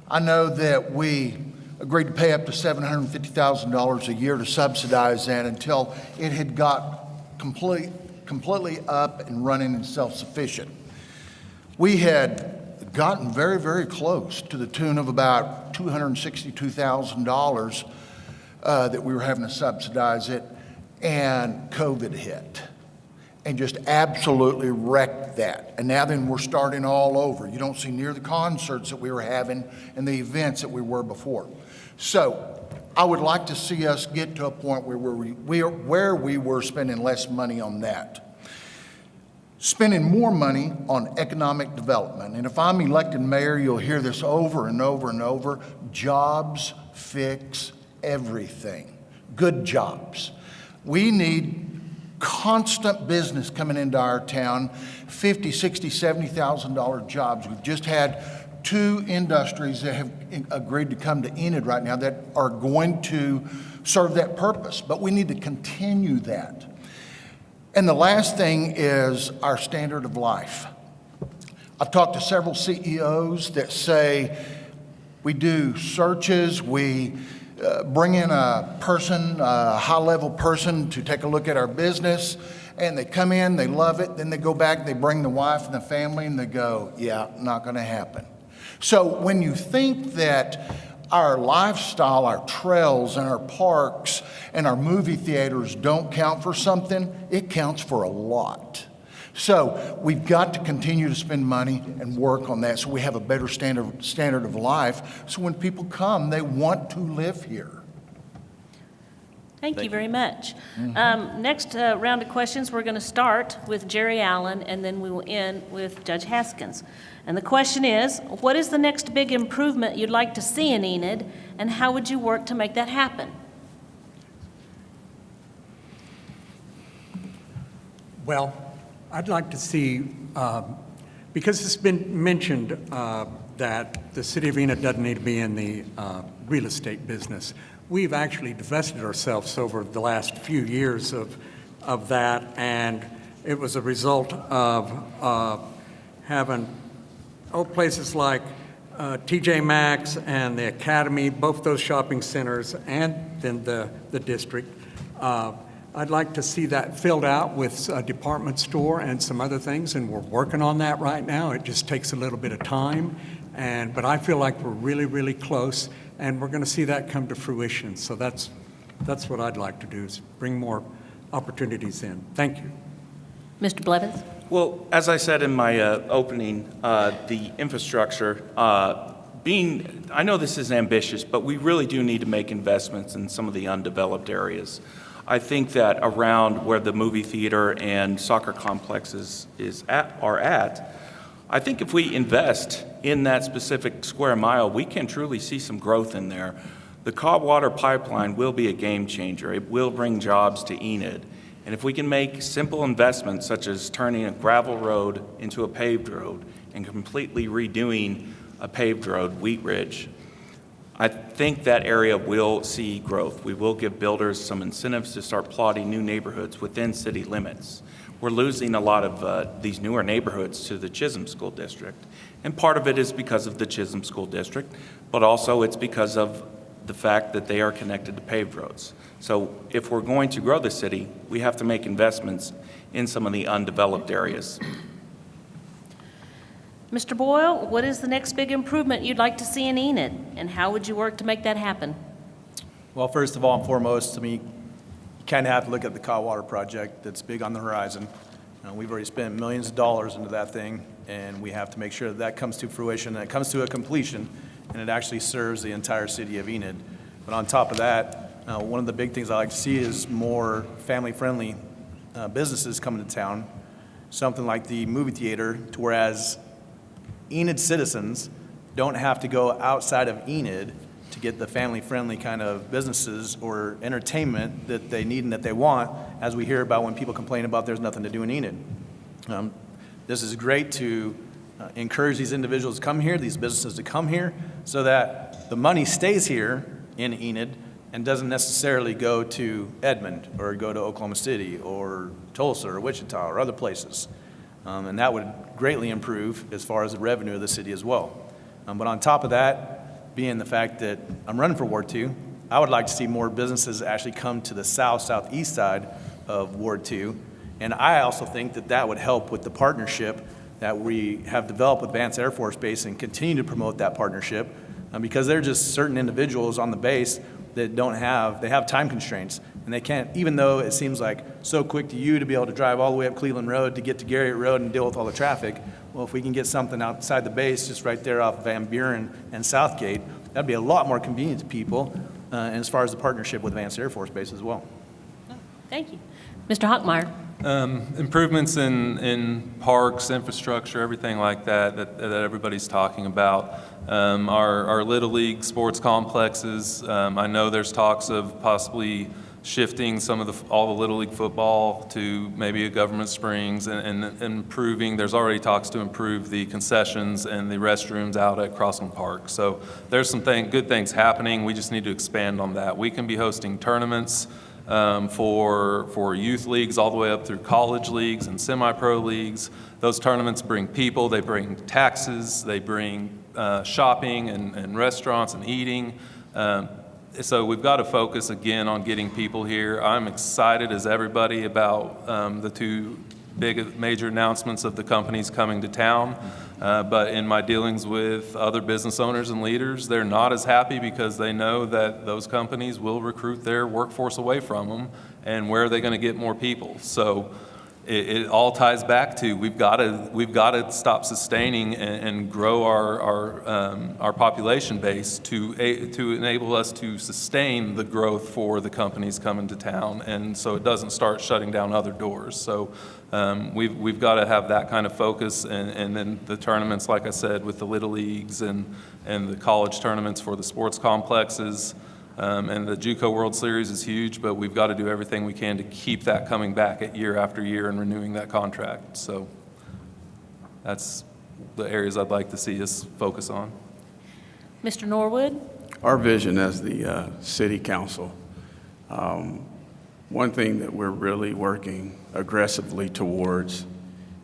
I know that we agreed to pay up to $750,000 a year to subsidize that until it had got completely up and running and self-sufficient. We had gotten very, very close to the tune of about $262,000 that we were having to subsidize it, and COVID hit and just absolutely wrecked that. And now then we're starting all over. You don't see near the concerts that we were having and the events that we were before. So I would like to see us get to a point where we were spending less money on that. Spending more money on economic development. And if I'm elected mayor, you'll hear this over and over and over. Jobs fix everything. Good jobs. We need constant business coming into our town, $50,000, $60,000, $70,000 jobs. We've just had 2 industries that have agreed to come to Enid right now that are going to serve that purpose, but we need to continue that. And the last thing is our standard of life. I've talked to several CEOs that say we do searches, we bring in a person, a high-level person to take a look at our business, and they come in, they love it, then they go back, they bring the wife and the family, and they go, yeah, not going to happen. So when you think that our lifestyle, our trails and our parks and our movie theaters don't count for something, it counts for a lot. So we've got to continue to spend money and work on that so we have a better standard of life. So when people come, they want to live here. Thank you very much. Next round of questions, we're going to start with Jerry Allen, and then we will end with Judge Haskins. And the question is, what is the next big improvement you'd like to see in Enid, and how would you work to make that happen? Well, I'd like to see, because it's been mentioned that the city of Enid doesn't need to be in the real estate business. We've actually divested ourselves over the last few years of that, and it was a result of having places like TJ Maxx and the Academy, both those shopping centers, and then the district. I'd like to see that filled out with a department store and some other things, and we're working on that right now. It just takes a little bit of time, but I feel like we're really, really close, and we're going to see that come to fruition. So that's what I'd like to do, is bring more opportunities in. Thank you. Mr. Blevins? Well, as I said in my opening, the infrastructure, I know this is ambitious, but we really do need to make investments in some of the undeveloped areas. I think that around where the movie theater and soccer complexes are at, I think if we invest in that specific square mile, we can truly see some growth in there. The Cobb Water Pipeline will be a game changer. It will bring jobs to Enid. And if we can make simple investments such as turning a gravel road into a paved road and completely redoing a paved road, Wheat Ridge, I think that area will see growth. We will give builders some incentives to start plotting new neighborhoods within city limits. We're losing a lot of these newer neighborhoods to the Chisholm School District. And part of it is because of the Chisholm School District, but also it's because of the fact that they are connected to paved roads. So if we're going to grow the city, we have to make investments in some of the undeveloped areas. Mr. Boyle, what is the next big improvement you'd like to see in Enid, and how would you work to make that happen? Well, first of all and foremost, to me, you kind of have to look at the Cobb Water project that's big on the horizon. We've already spent millions of dollars into that thing, and we have to make sure that that comes to fruition, and it comes to a completion, and it actually serves the entire city of Enid. But on top of that, one of the big things I like to see is more family-friendly businesses coming to town, something like the movie theater, to whereas Enid citizens don't have to go outside of Enid to get the family-friendly kind of businesses or entertainment that they need and that they want, as we hear about when people complain about there's nothing to do in Enid. This is great to encourage these individuals to come here, these businesses to come here, so that the money stays here in Enid and doesn't necessarily go to Edmond or go to Oklahoma City or Tulsa or Wichita or other places. And that would greatly improve as far as the revenue of the city as well. But on top of that, being the fact that I'm running for Ward 2, I would like to see more businesses actually come to the southeast side of Ward 2. And I also think that that would help with the partnership that we have developed with Vance Air Force Base and continue to promote that partnership because there are just certain individuals on the base that they have time constraints, and they can't, even though it seems like so quick to you to be able to drive all the way up Cleveland Road to get to Garriott Road and deal with all the traffic. Well, if we can get something outside the base, just right there off Van Buren and Southgate, that'd be a lot more convenient to people, and as far as the partnership with Vance Air Force Base as well. Thank you. Mr. Hockmeyer. Improvements in parks, infrastructure, everything like that everybody's talking about. Our Little League sports complexes, I know there's talks of possibly shifting all the Little League football to maybe a Government Springs and improving. There's already talks to improve the concessions and the restrooms out at Crossing Park. So there's some good things happening. We just need to expand on that. We can be hosting tournaments for youth leagues all the way up through college leagues and semi-pro leagues. Those tournaments bring people, they bring taxes, they bring shopping and restaurants and eating. So we've got to focus again on getting people here. I'm excited as everybody about the two big major announcements of the companies coming to town. But in my dealings with other business owners and leaders, they're not as happy because they know that those companies will recruit their workforce away from them, and where are they going to get more people? So it all ties back to we've got to stop sustaining and grow our population base to enable us to sustain the growth for the companies coming to town, and so it doesn't start shutting down other doors. So we've got to have that kind of focus, and then the tournaments, like I said, with the Little Leagues and the college tournaments for the sports complexes. And the JUCO World Series is huge, but we've got to do everything we can to keep that coming back at year after year and renewing that contract. So that's the areas I'd like to see us focus on. Mr. Norwood. Our vision as the city council, one thing that we're really working aggressively towards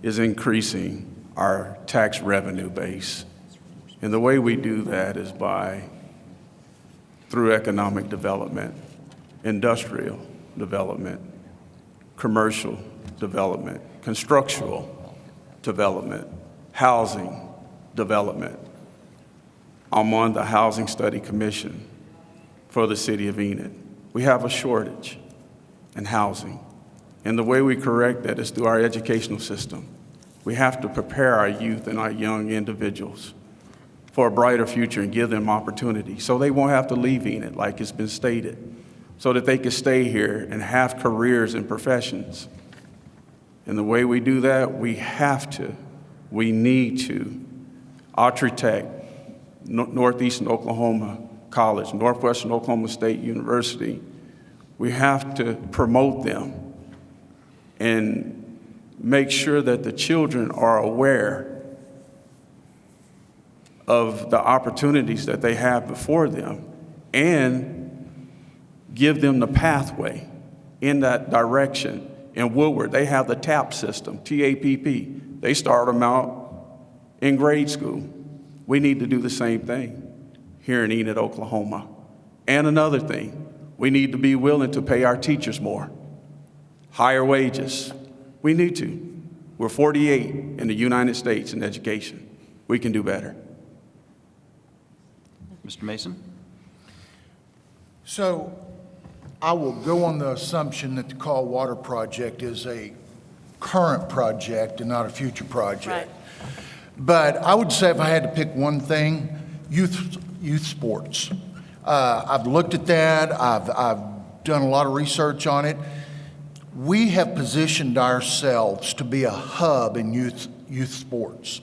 is increasing our tax revenue base. And the way we do that is through economic development, industrial development, commercial development, constructional development, housing development. I'm on the Housing Study Commission for the city of Enid. We have a shortage in housing, and the way we correct that is through our educational system. We have to prepare our youth and our young individuals for a brighter future and give them opportunity so they won't have to leave Enid, like it's been stated, so that they can stay here and have careers and professions. And the way we do that, we need to, Autry Tech, Northeastern Oklahoma College, Northwestern Oklahoma State University, we have to promote them and make sure that the children are aware of the opportunities that they have before them and give them the pathway in that direction. In Woodward, they have the TAP system, T-A-P-P. They start them out in grade school. We need to do the same thing here in Enid, Oklahoma. And another thing, we need to be willing to pay our teachers more, higher wages. We need to. We're 48 in the United States in education. We can do better. Mr. Mason? So I will go on the assumption that the Call Water Project is a current project and not a future project. Right. But I would say if I had to pick one thing, youth sports. I've looked at that. I've done a lot of research on it. We have positioned ourselves to be a hub in youth sports.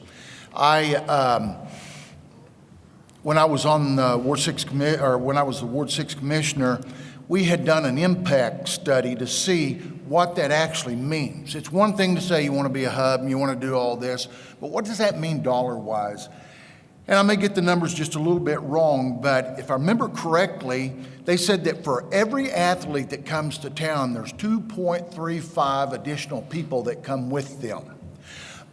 When I was on the when I was the Ward 6 commissioner, we had done an impact study to see what that actually means. It's one thing to say you want to be a hub and you want to do all this, but what does that mean dollar-wise? And I may get the numbers just a little bit wrong, but if I remember correctly, they said that for every athlete that comes to town, there's 2.35 additional people that come with them.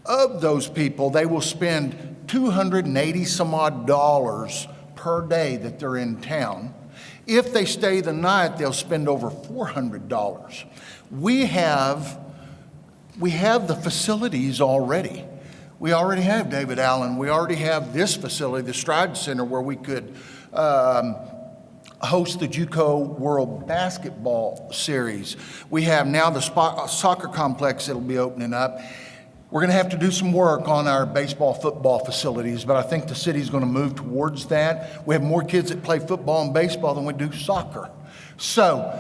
Of those people, they will spend $280 some odd per day that they're in town. If they stay the night, they'll spend over $400. We have the facilities already. We already have David Allen. We already have this facility, the Stride Center, where we could host the JUCO World Basketball Series. We have now the soccer complex that'll be opening up. We're going to have to do some work on our baseball, football facilities, but I think the city's going to move towards that. We have more kids that play football and baseball than we do soccer. So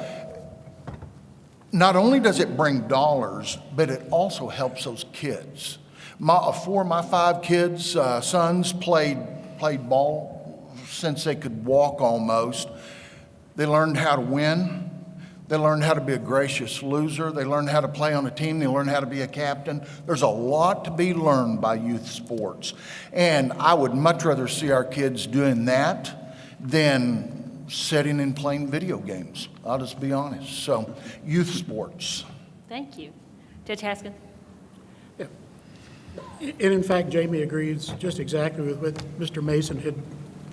not only does it bring dollars, but it also helps those kids. Four of my 5 kids, sons, played ball since they could walk almost. They learned how to win. They learned how to be a gracious loser. They learned how to play on a team. They learned how to be a captain. There's a lot to be learned by youth sports. And I would much rather see our kids doing that than sitting and playing video games. I'll just be honest. So, youth sports. Thank you. Judge Haskins? Yeah. And in fact, Jamie agrees just exactly with what Mr. Mason had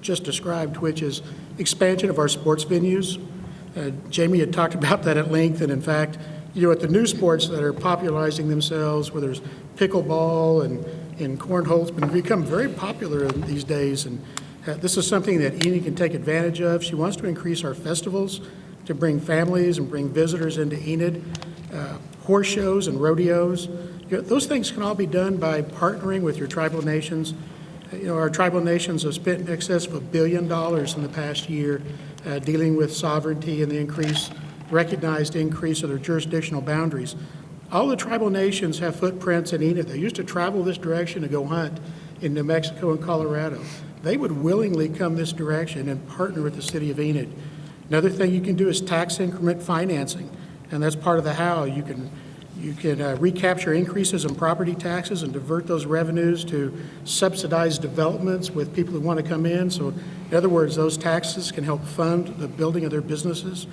just described, which is expansion of our sports venues. Jamie had talked about that at length, and in fact, at the new sports that are popularizing themselves, where there's pickleball and cornhole's become very popular these days, and this is something that Enid can take advantage of. She wants to increase our festivals to bring families and bring visitors into Enid, horse shows and rodeos. Those things can all be done by partnering with your tribal nations. Our tribal nations have spent in excess of $1 billion in the past year dealing with sovereignty and the recognized increase of their jurisdictional boundaries. All the tribal nations have footprints in Enid. They used to travel this direction to go hunt in New Mexico and Colorado. They would willingly come this direction and partner with the city of Enid. Another thing you can do is tax increment financing, and that's part of the how. You can recapture increases in property taxes and divert those revenues to subsidize developments with people who want to come in. So in other words, those taxes can help fund the building of their businesses.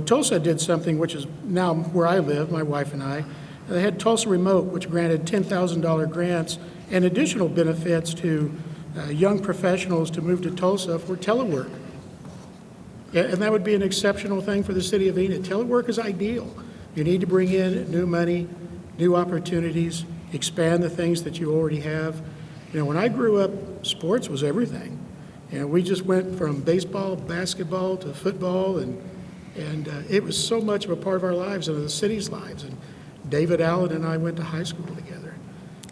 Tulsa did something which is now where I live, my wife and I. They had Tulsa Remote, which granted $10,000 grants and additional benefits to young professionals to move to Tulsa for telework. And that would be an exceptional thing for the city of Enid. Telework is ideal. You need to bring in new money, new opportunities, expand the things that you already have. When I grew up, sports was everything. We just went from baseball, basketball to football, and it was so much of a part of our lives and of the city's lives. And David Allen and I went to high school together.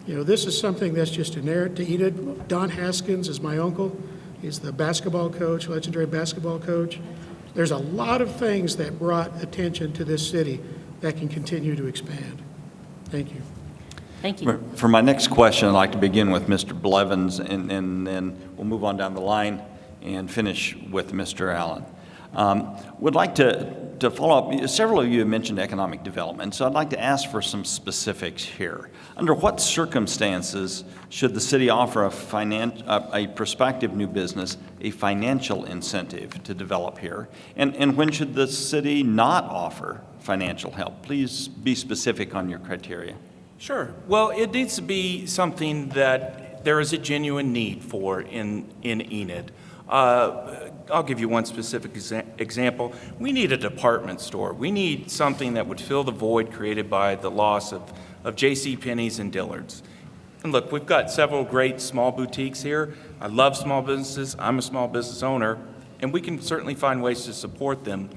This is something that's just inherent to Enid. Don Haskins is my uncle. He's the basketball coach, legendary basketball coach. There's a lot of things that brought attention to this city that can continue to expand. Thank you. Thank you. For my next question, I'd like to begin with Mr. Blevins, and then we'll move on down the line and finish with Mr. Allen. Would like to follow up. Several of you have mentioned economic development, so I'd like to ask for some specifics here. Under what circumstances should the city offer a prospective new business a financial incentive to develop here? And when should the city not offer financial help? Please be specific on your criteria. Sure. Well, it needs to be something that there is a genuine need for in Enid. I'll give you one specific example. We need a department store. We need something that would fill the void created by the loss of J.C. Penney's and Dillard's. And look, we've got several great small boutiques here. I love small businesses. I'm a small business owner, and we can certainly find ways to support them.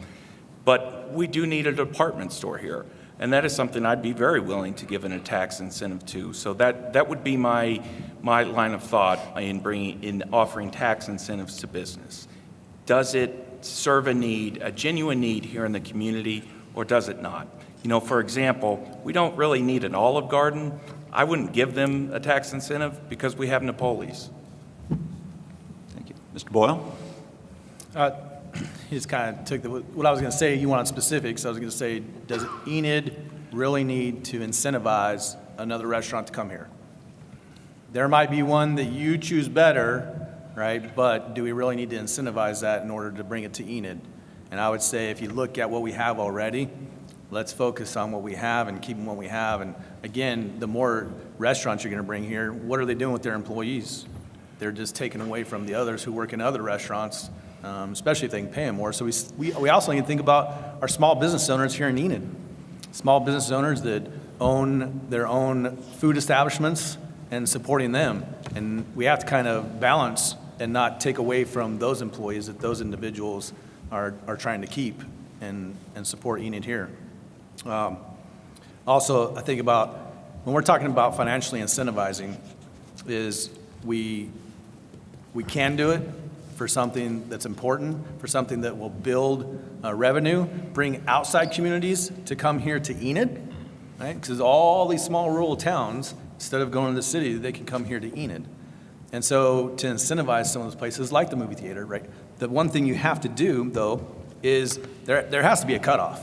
But we do need a department store here, and that is something I'd be very willing to give a tax incentive to. So that would be my line of thought in offering tax incentives to business. Does it serve a need, a genuine need here in the community, or does it not? For example, we don't really need an Olive Garden. I wouldn't give them a tax incentive because we have Napoli's. Thank you. Mr. Boyle? He just kind of took what I was going to say. You wanted specifics. I was going to say, does Enid really need to incentivize another restaurant to come here? There might be one that you choose better, right? But do we really need to incentivize that in order to bring it to Enid? And I would say if you look at what we have already, let's focus on what we have and keep what we have. And again, the more restaurants you're going to bring here, what are they doing with their employees? They're just taking away from the others who work in other restaurants, especially if they can pay them more. So we also need to think about our small business owners here in Enid. Small business owners that own their own food establishments and supporting them. And we have to kind of balance and not take away from those employees, that those individuals are trying to keep and support Enid here. Also, I think about, when we're talking about financially incentivizing, is we can do it for something that's important, for something that will build revenue, bring outside communities to come here to Enid, right? Because all these small rural towns, instead of going to the city, they can come here to Enid. And so to incentivize some of those places, like the movie theater, right? The one thing you have to do, though, is there has to be a cutoff.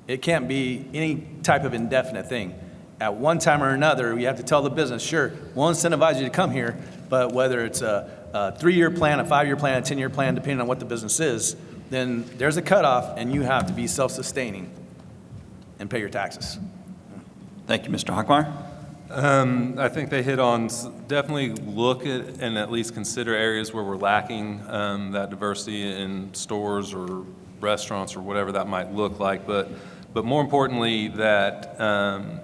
It can't be any type of indefinite thing. At one time or another, you have to tell the business, sure, we'll incentivize you to come here, but whether it's a 3-year plan, a 5-year plan, a 10-year plan, depending on what the business is, then there's a cutoff, and you have to be self-sustaining and pay your taxes. Thank you, Mr. Hochmeyer. I think they hit on, definitely look at and at least consider areas where we're lacking that diversity in stores or restaurants or whatever that might look like. But more importantly, that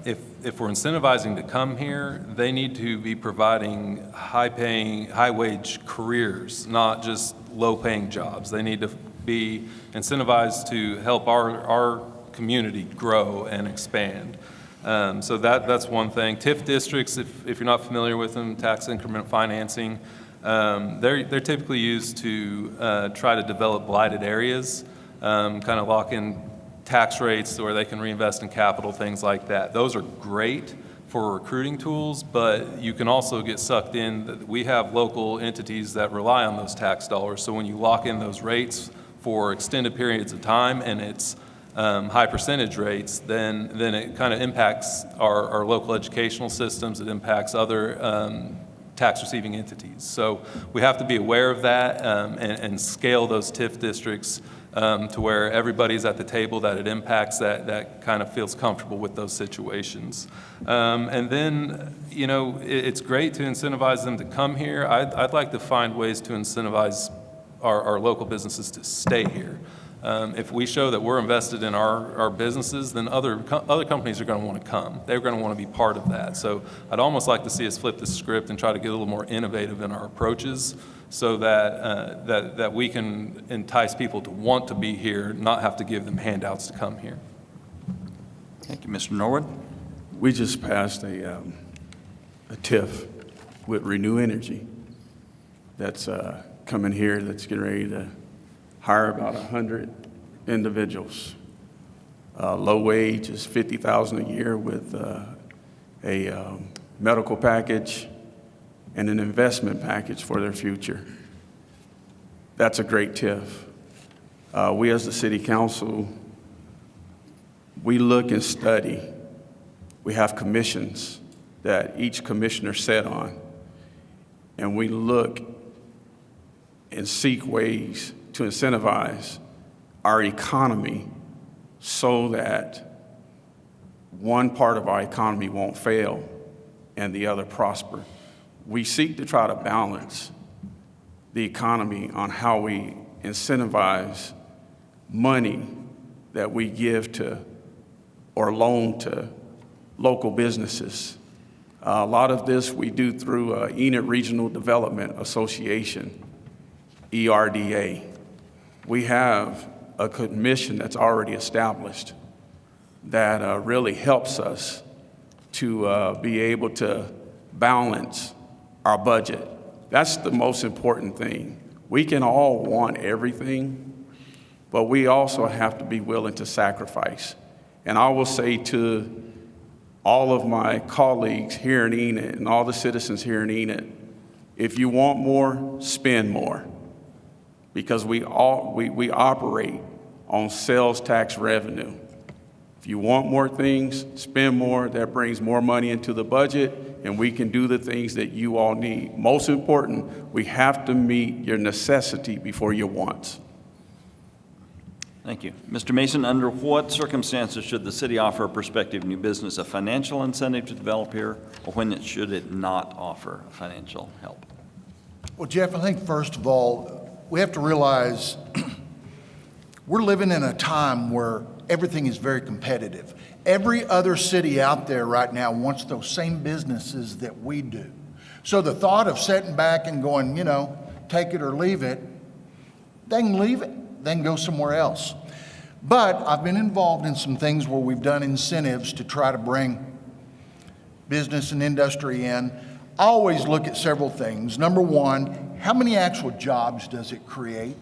if we're incentivizing to come here, they need to be providing high-paying, high-wage careers, not just low-paying jobs. They need to be incentivized to help our community grow and expand. So that's one thing. TIF districts, if you're not familiar with them, tax increment financing, they're typically used to try to develop blighted areas, kind of lock in tax rates where they can reinvest in capital, things like that. Those are great for recruiting tools, but you can also get sucked in. We have local entities that rely on those tax dollars. So when you lock in those rates for extended periods of time and it's high percentage rates, then it kind of impacts our local educational systems. It impacts other tax receiving entities. So we have to be aware of that and scale those TIF districts to where everybody's at the table that it impacts, that kind of feels comfortable with those situations. And then, it's great to incentivize them to come here. I'd like to find ways to incentivize our local businesses to stay here. If we show that we're invested in our businesses, then other companies are going to want to come. They're going to want to be part of that. So I'd almost like to see us flip the script and try to get a little more innovative in our approaches so that we can entice people to want to be here, not have to give them handouts to come here. Thank you, Mr. Norwood. We just passed a TIF with Renew Energy that's coming here, that's getting ready to hire about 100 individuals. Low wage is $50,000 a year with a medical package and an investment package for their future. That's a great TIF. We as the city council, we look and study. We have commissions that each commissioner sat on, and we look and seek ways to incentivize our economy so that one part of our economy won't fail and the other prosper. We seek to try to balance the economy on how we incentivize money that we give to or loan to local businesses. A lot of this we do through Enid Regional Development Association, ERDA. We have a commission that's already established that really helps us to be able to balance our budget. That's the most important thing. We can all want everything, but we also have to be willing to sacrifice. And I will say to all of my colleagues here in Enid and all the citizens here in Enid, if you want more, spend more. Because we operate on sales tax revenue. If you want more things, spend more. That brings more money into the budget, and we can do the things that you all need. Most important, we have to meet your necessity before your wants. Thank you. Mr. Mason, under what circumstances should the city offer a prospective new business a financial incentive to develop here, or when should it not offer financial help? Well, Jeff, I think first of all, we have to realize we're living in a time where everything is very competitive. Every other city out there right now wants those same businesses that we do. So the thought of sitting back and going, take it or leave it, they can leave it. they can go somewhere else. But I've been involved in some things where we've done incentives to try to bring business and industry in. I always look at several things. Number one, how many actual jobs does it create?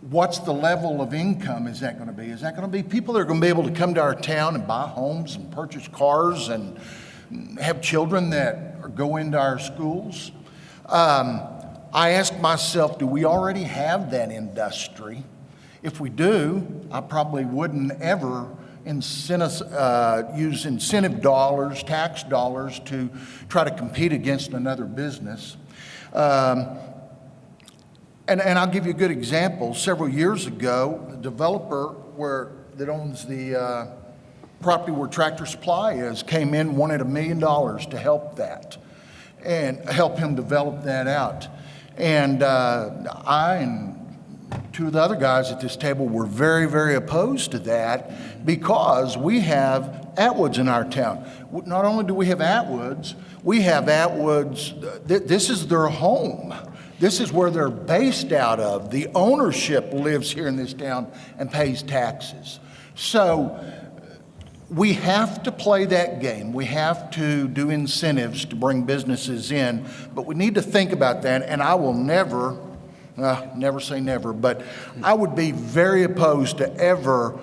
What's the level of income is that going to be? Is that going to be people that are going to be able to come to our town and buy homes and purchase cars and have children that go into our schools? I ask myself, do we already have that industry? If we do, I probably wouldn't ever use incentive dollars, tax dollars to try to compete against another business. And I'll give you a good example. Several years ago, the developer that owns the property where Tractor Supply is came in, wanted $1 million to help that and help him develop that out. And I and two of the other guys at this table were very, very opposed to that because we have Atwoods in our town. Not only do we have Atwoods, this is their home. This is where they're based out of. The ownership lives here in this town and pays taxes. So we have to play that game. We have to do incentives to bring businesses in, but we need to think about that, and I will never say never, but I would be very opposed to ever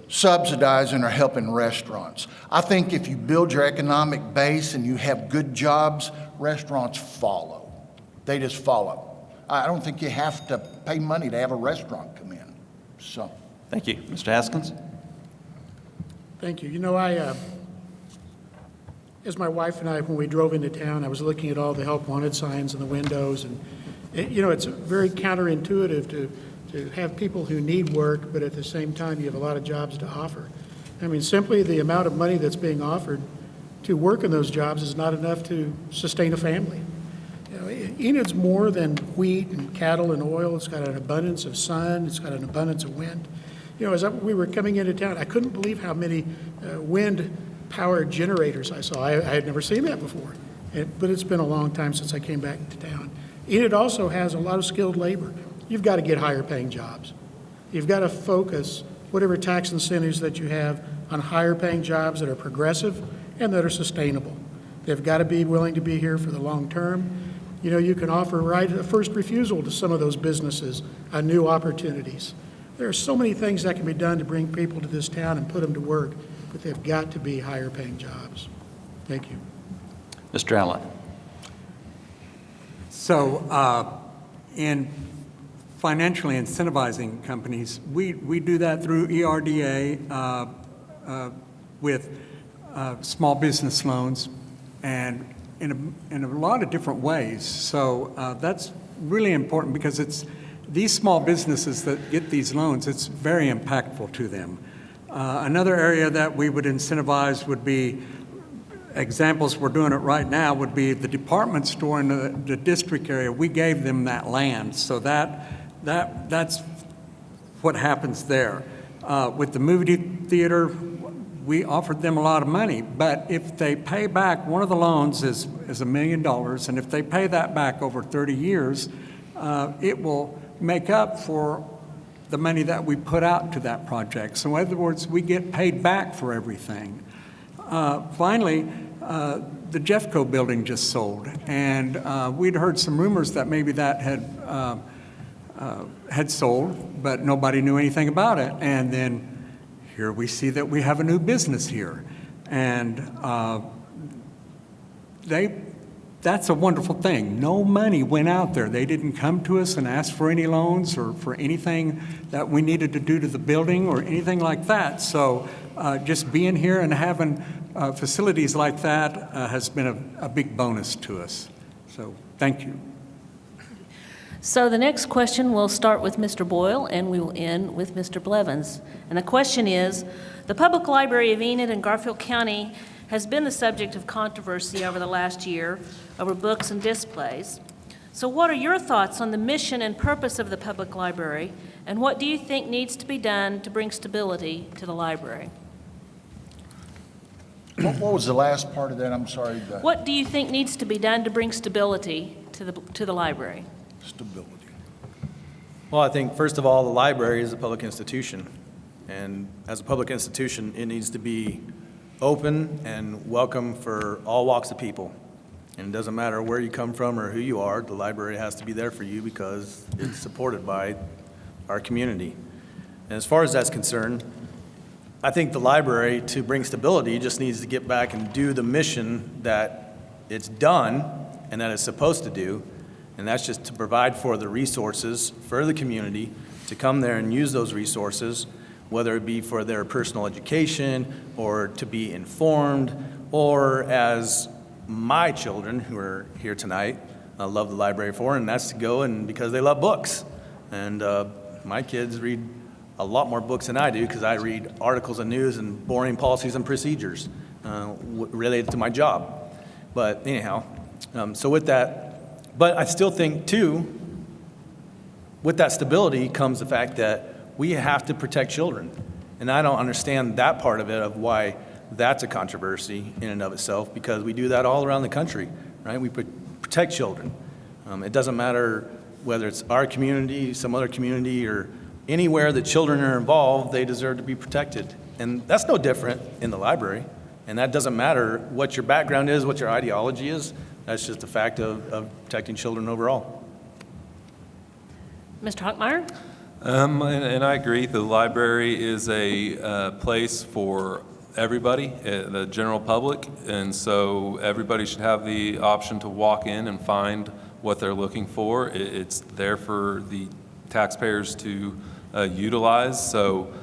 subsidizing or helping restaurants. I think if you build your economic base and you have good jobs, restaurants follow. They just follow. I don't think you have to pay money to have a restaurant come in. So, Thank you. Mr. Haskins? Thank you. You know, as my wife and I, when we drove into town, I was looking at all the help wanted signs in the windows, and it's very counterintuitive to have people who need work, but at the same time, you have a lot of jobs to offer. I mean, simply the amount of money that's being offered to work in those jobs is not enough to sustain a family. Enid's more than wheat and cattle and oil. It's got an abundance of sun. It's got an abundance of wind. As we were coming into town, I couldn't believe how many wind-powered generators I saw. I had never seen that before, but it's been a long time since I came back to town. Enid also has a lot of skilled labor. You've got to get higher-paying jobs. You've got to focus whatever tax incentives that you have on higher-paying jobs that are progressive and that are sustainable. They've got to be willing to be here for the long term. You can offer right of first refusal to some of those businesses on new opportunities. There are so many things that can be done to bring people to this town and put them to work, but they've got to be higher paying jobs. Thank you. Mr. Allen? So in financially incentivizing companies, we do that through ERDA with small business loans and in a lot of different ways. So that's really important because it's these small businesses that get these loans, it's very impactful to them. Another area that we would incentivize would be, examples we're doing it right now, would be the department store in the district area. We gave them that land, so that's what happens there. With the movie theater, we offered them a lot of money, but if they pay back, one of the loans is $1 million, and if they pay that back over 30 years, it will make up for the money that we put out to that project. So in other words, we get paid back for everything. Finally, the Jeffco building just sold, and we'd heard some rumors that maybe that had sold, but nobody knew anything about it. And then here we see that we have a new business here, and that's a wonderful thing. No money went out there. They didn't come to us and ask for any loans or for anything that we needed to do to the building or anything like that. So just being here and having facilities like that has been a big bonus to us. So thank you. So the next question will start with Mr. Boyle, and we will end with Mr. Blevins. And the question is, the Public Library of Enid in Garfield County has been the subject of controversy over the last year over books and displays. So what are your thoughts on the mission and purpose of the public library, and what do you think needs to be done to bring stability to the library? What was the last part of that? I'm sorry. What do you think needs to be done to bring stability to the library? Stability. Well, I think, first of all, the library is a public institution. And as a public institution, it needs to be open and welcome for all walks of people. And it doesn't matter where you come from or who you are, the library has to be there for you because it's supported by our community. And as far as that's concerned, I think the library, to bring stability, just needs to get back and do the mission that it's done and that it's supposed to do. And that's just to provide for the resources for the community to come there and use those resources, whether it be for their personal education or to be informed, or as my children who are here tonight love the library for, and that's to go and because they love books. And my kids read a lot more books than I do because I read articles of news and boring policies and procedures related to my job. But anyhow, so with that, but I still think too, with that stability comes the fact that we have to protect children. And I don't understand that part of it, of why that's a controversy in and of itself, because we do that all around the country, right? We protect children. It doesn't matter whether it's our community, some other community, or anywhere that children are involved, they deserve to be protected. And that's no different in the library. And that doesn't matter what your background is, what your ideology is. That's just a fact of protecting children overall. Mr. Hockmeyer? And I agree, the library is a place for everybody, the general public, and so everybody should have the option to walk in and find what they're looking for. It's there for the taxpayers to utilize, so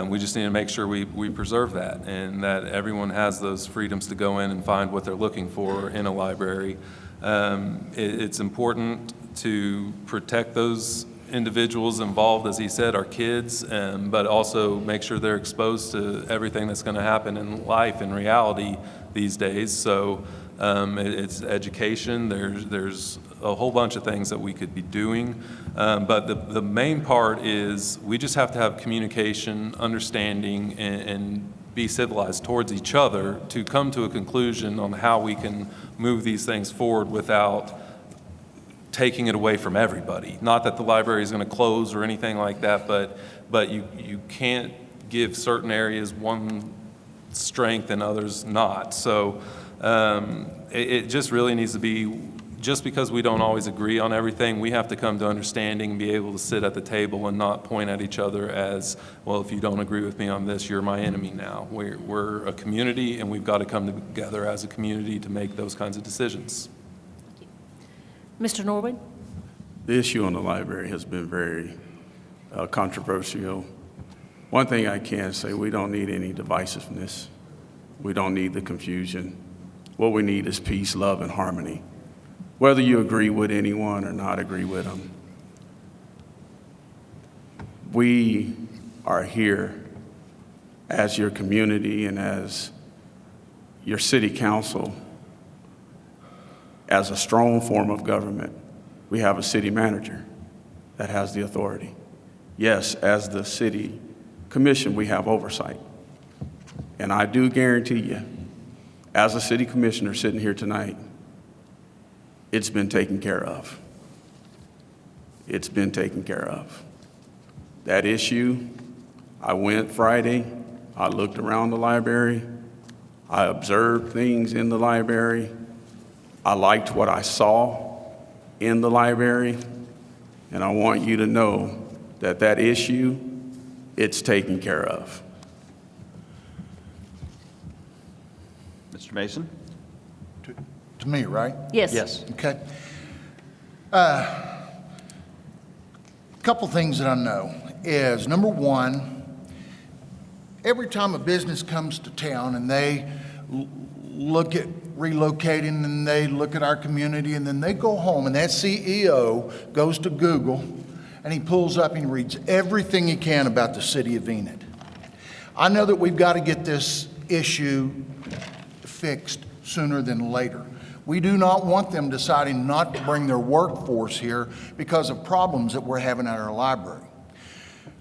we just need to make sure we preserve that and that everyone has those freedoms to go in and find what they're looking for in a library. It's important to protect those individuals involved, as he said, our kids, but also make sure they're exposed to everything that's going to happen in life, in reality these days. So it's education. There's a whole bunch of things that we could be doing. But the main part is we just have to have communication, understanding, and be civilized towards each other to come to a conclusion on how we can move these things forward without taking it away from everybody. Not that the library is going to close or anything like that, but you can't give certain areas one strength and others not. So it just really needs to be, just because we don't always agree on everything, we have to come to understanding and be able to sit at the table and not point at each other as, well, if you don't agree with me on this, you're my enemy now. We're a community, and we've got to come together as a community to make those kinds of decisions. Mr. Norwood? The issue on the library has been very controversial. One thing I can say, we don't need any divisiveness. We don't need the confusion. What we need is peace, love, and harmony. Whether you agree with anyone or not agree with them, we are here as your community and as your city council, as a strong form of government. We have a city manager that has the authority. Yes, as the city commission, we have oversight. And I do guarantee you, as a city commissioner sitting here tonight, it's been taken care of. It's been taken care of. That issue, I went Friday, I looked around the library, I observed things in the library, I liked what I saw in the library, and I want you to know that that issue, it's taken care of. Mr. Mason? To me, right? Yes. Yes. Okay. Couple things that I know is, number one, every time a business comes to town and they look at relocating and they look at our community and then they go home and that CEO goes to Google and he pulls up and he reads everything he can about the city of Enid. I know that we've got to get this issue fixed sooner than later. We do not want them deciding not to bring their workforce here because of problems that we're having at our library.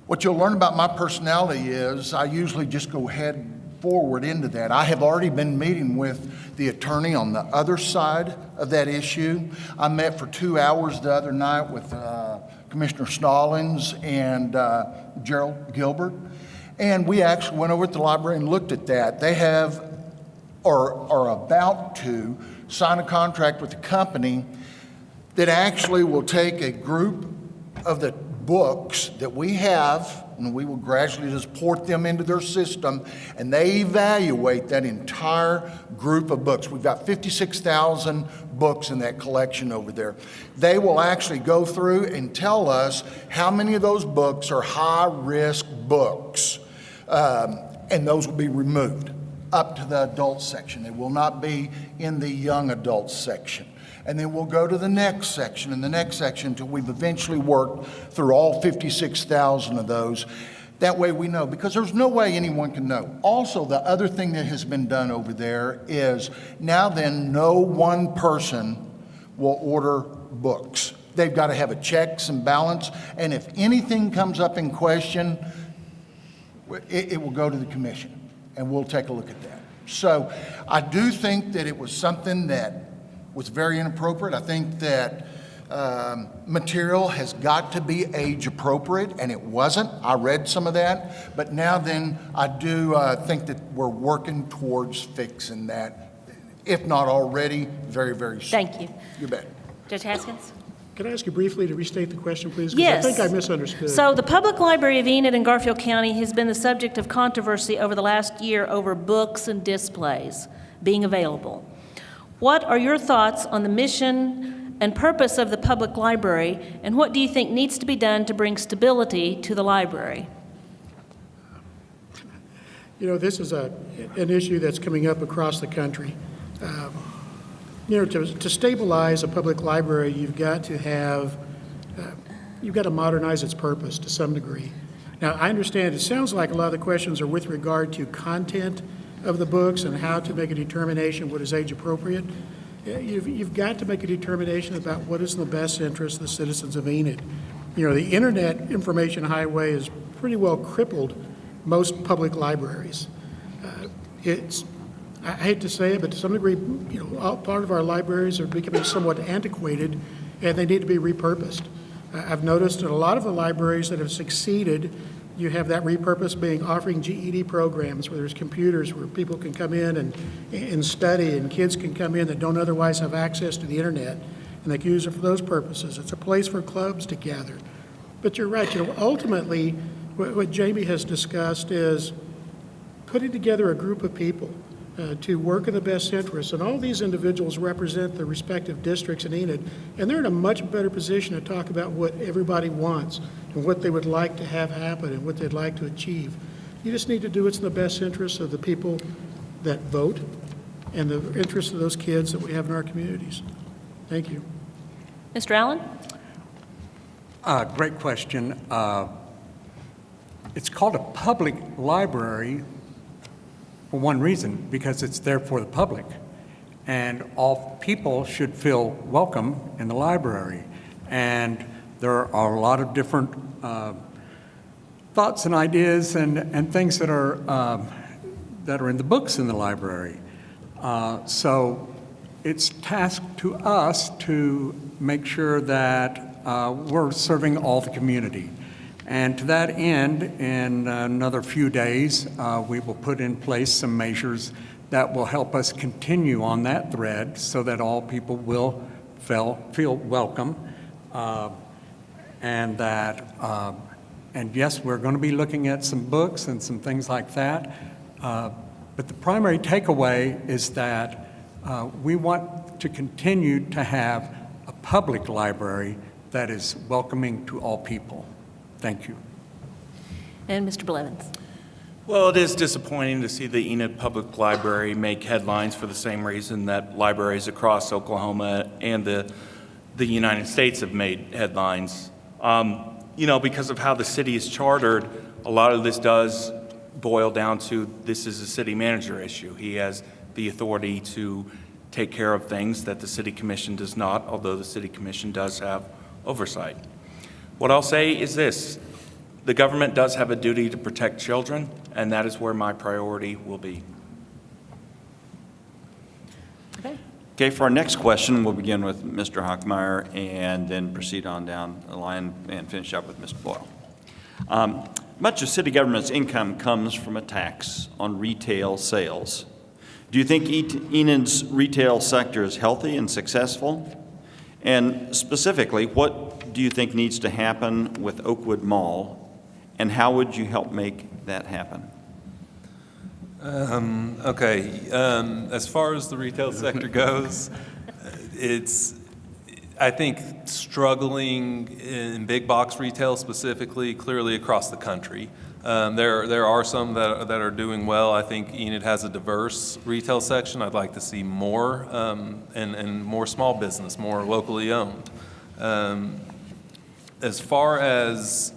What you'll learn about my personality is I usually just go head forward into that. I have already been meeting with the attorney on the other side of that issue. I met for 2 hours the other night with Commissioner Stallings and Gerald Gilbert. And we actually went over to the library and looked at that. They have, or are about to, sign a contract with a company that actually will take a group of the books that we have, and we will gradually just port them into their system, and they evaluate that entire group of books. We've got 56,000 books in that collection over there. They will actually go through and tell us how many of those books are high-risk books, and those will be removed up to the adult section. They will not be in the young adult section. And then we'll go to the next section and the next section until we've eventually worked through all 56,000 of those. That way we know, because there's no way anyone can know. Also, the other thing that has been done over there is now then no one person will order books. They've got to have a checks and balance, and if anything comes up in question, it will go to the commission, and we'll take a look at that. So I do think that it was something that was very inappropriate. I think that material has got to be age appropriate, and it wasn't. I read some of that, but now then I do think that we're working towards fixing that, if not already, very, very soon. Thank you. You bet. Judge Haskins? Can I ask you briefly to restate the question, please? Yes. Because I think I misunderstood. So the Public Library of Enid in Garfield County has been the subject of controversy over the last year over books and displays being available. What are your thoughts on the mission and purpose of the public library, and what do you think needs to be done to bring stability to the library? You know, this is an issue that's coming up across the country. You know, to stabilize a public library, you've got to modernize its purpose to some degree. Now, I understand it sounds like a lot of the questions are with regard to content of the books and how to make a determination what is age appropriate. You've got to make a determination about what is in the best interest of the citizens of Enid. You know, the Internet Information Highway has pretty well crippled most public libraries. I hate to say it, but to some degree, you know, part of our libraries are becoming somewhat antiquated, and they need to be repurposed. I've noticed that a lot of the libraries that have succeeded, you have that repurpose being offering GED programs where there's computers where people can come in and study, and kids can come in that don't otherwise have access to the internet, and they can use it for those purposes. It's a place for clubs to gather. But you're right, you know, ultimately, what Jamie has discussed is putting together a group of people to work in the best interest. And all these individuals represent the respective districts in Enid, and they're in a much better position to talk about what everybody wants and what they would like to have happen and what they'd like to achieve. You just need to do what's in the best interest of the people that vote and the interest of those kids that we have in our communities. Thank you. Mr. Allen? Great question. It's called a public library for one reason, because it's there for the public. And all people should feel welcome in the library. And there are a lot of different thoughts and ideas and things that are in the books in the library. So it's tasked to us to make sure that we're serving all the community. And to that end, in another few days, we will put in place some measures that will help us continue on that thread so that all people will feel welcome. And yes, we're going to be looking at some books and some things like that. But the primary takeaway is that we want to continue to have a public library that is welcoming to all people. Thank you. And Mr. Blevins? Well, it is disappointing to see the Enid Public Library make headlines for the same reason that libraries across Oklahoma and the United States have made headlines. You know, because of how the city is chartered, a lot of this does boil down to this is a city manager issue. He has the authority to take care of things that the city commission does not, although the city commission does have oversight. What I'll say is this: the government does have a duty to protect children, and that is where my priority will be. Okay. Okay, for our next question, we'll begin with Mr. Hockmeyer and then proceed on down the line and finish up with Mr. Boyle. Much of city government's income comes from a tax on retail sales. Do you think Enid's retail sector is healthy and successful? And specifically, what do you think needs to happen with Oakwood Mall, and how would you help make that happen? Okay, as far as the retail sector goes, it's, I think, struggling in big box retail specifically, clearly across the country. There are some that are doing well. I think Enid has a diverse retail section. I'd like to see more, and more small business, more locally owned. As far as,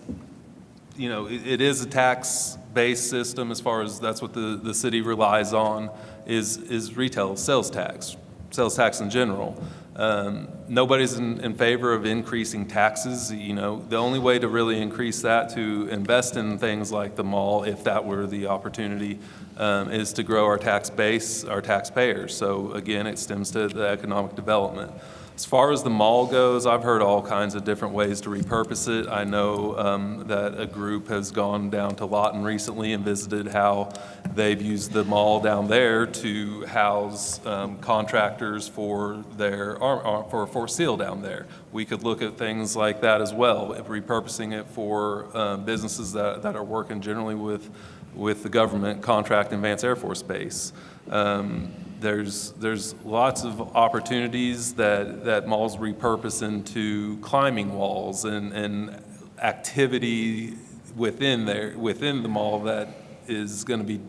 you know, it is a tax-based system as far as that's what the city relies on is retail sales tax in general. Nobody's in favor of increasing taxes. You know, the only way to really increase that, to invest in things like the mall, if that were the opportunity, is to grow our tax base, our taxpayers. So again, it stems to the economic development. As far as the mall goes, I've heard all kinds of different ways to repurpose it. I know that a group has gone down to Lawton recently and visited how they've used the mall down there to house contractors for their for steel down there. We could look at things like that as well, repurposing it for businesses that are working generally with the government contract in Vance Air Force Base. There's lots of opportunities that malls repurpose into climbing walls and activity within the mall that is going to be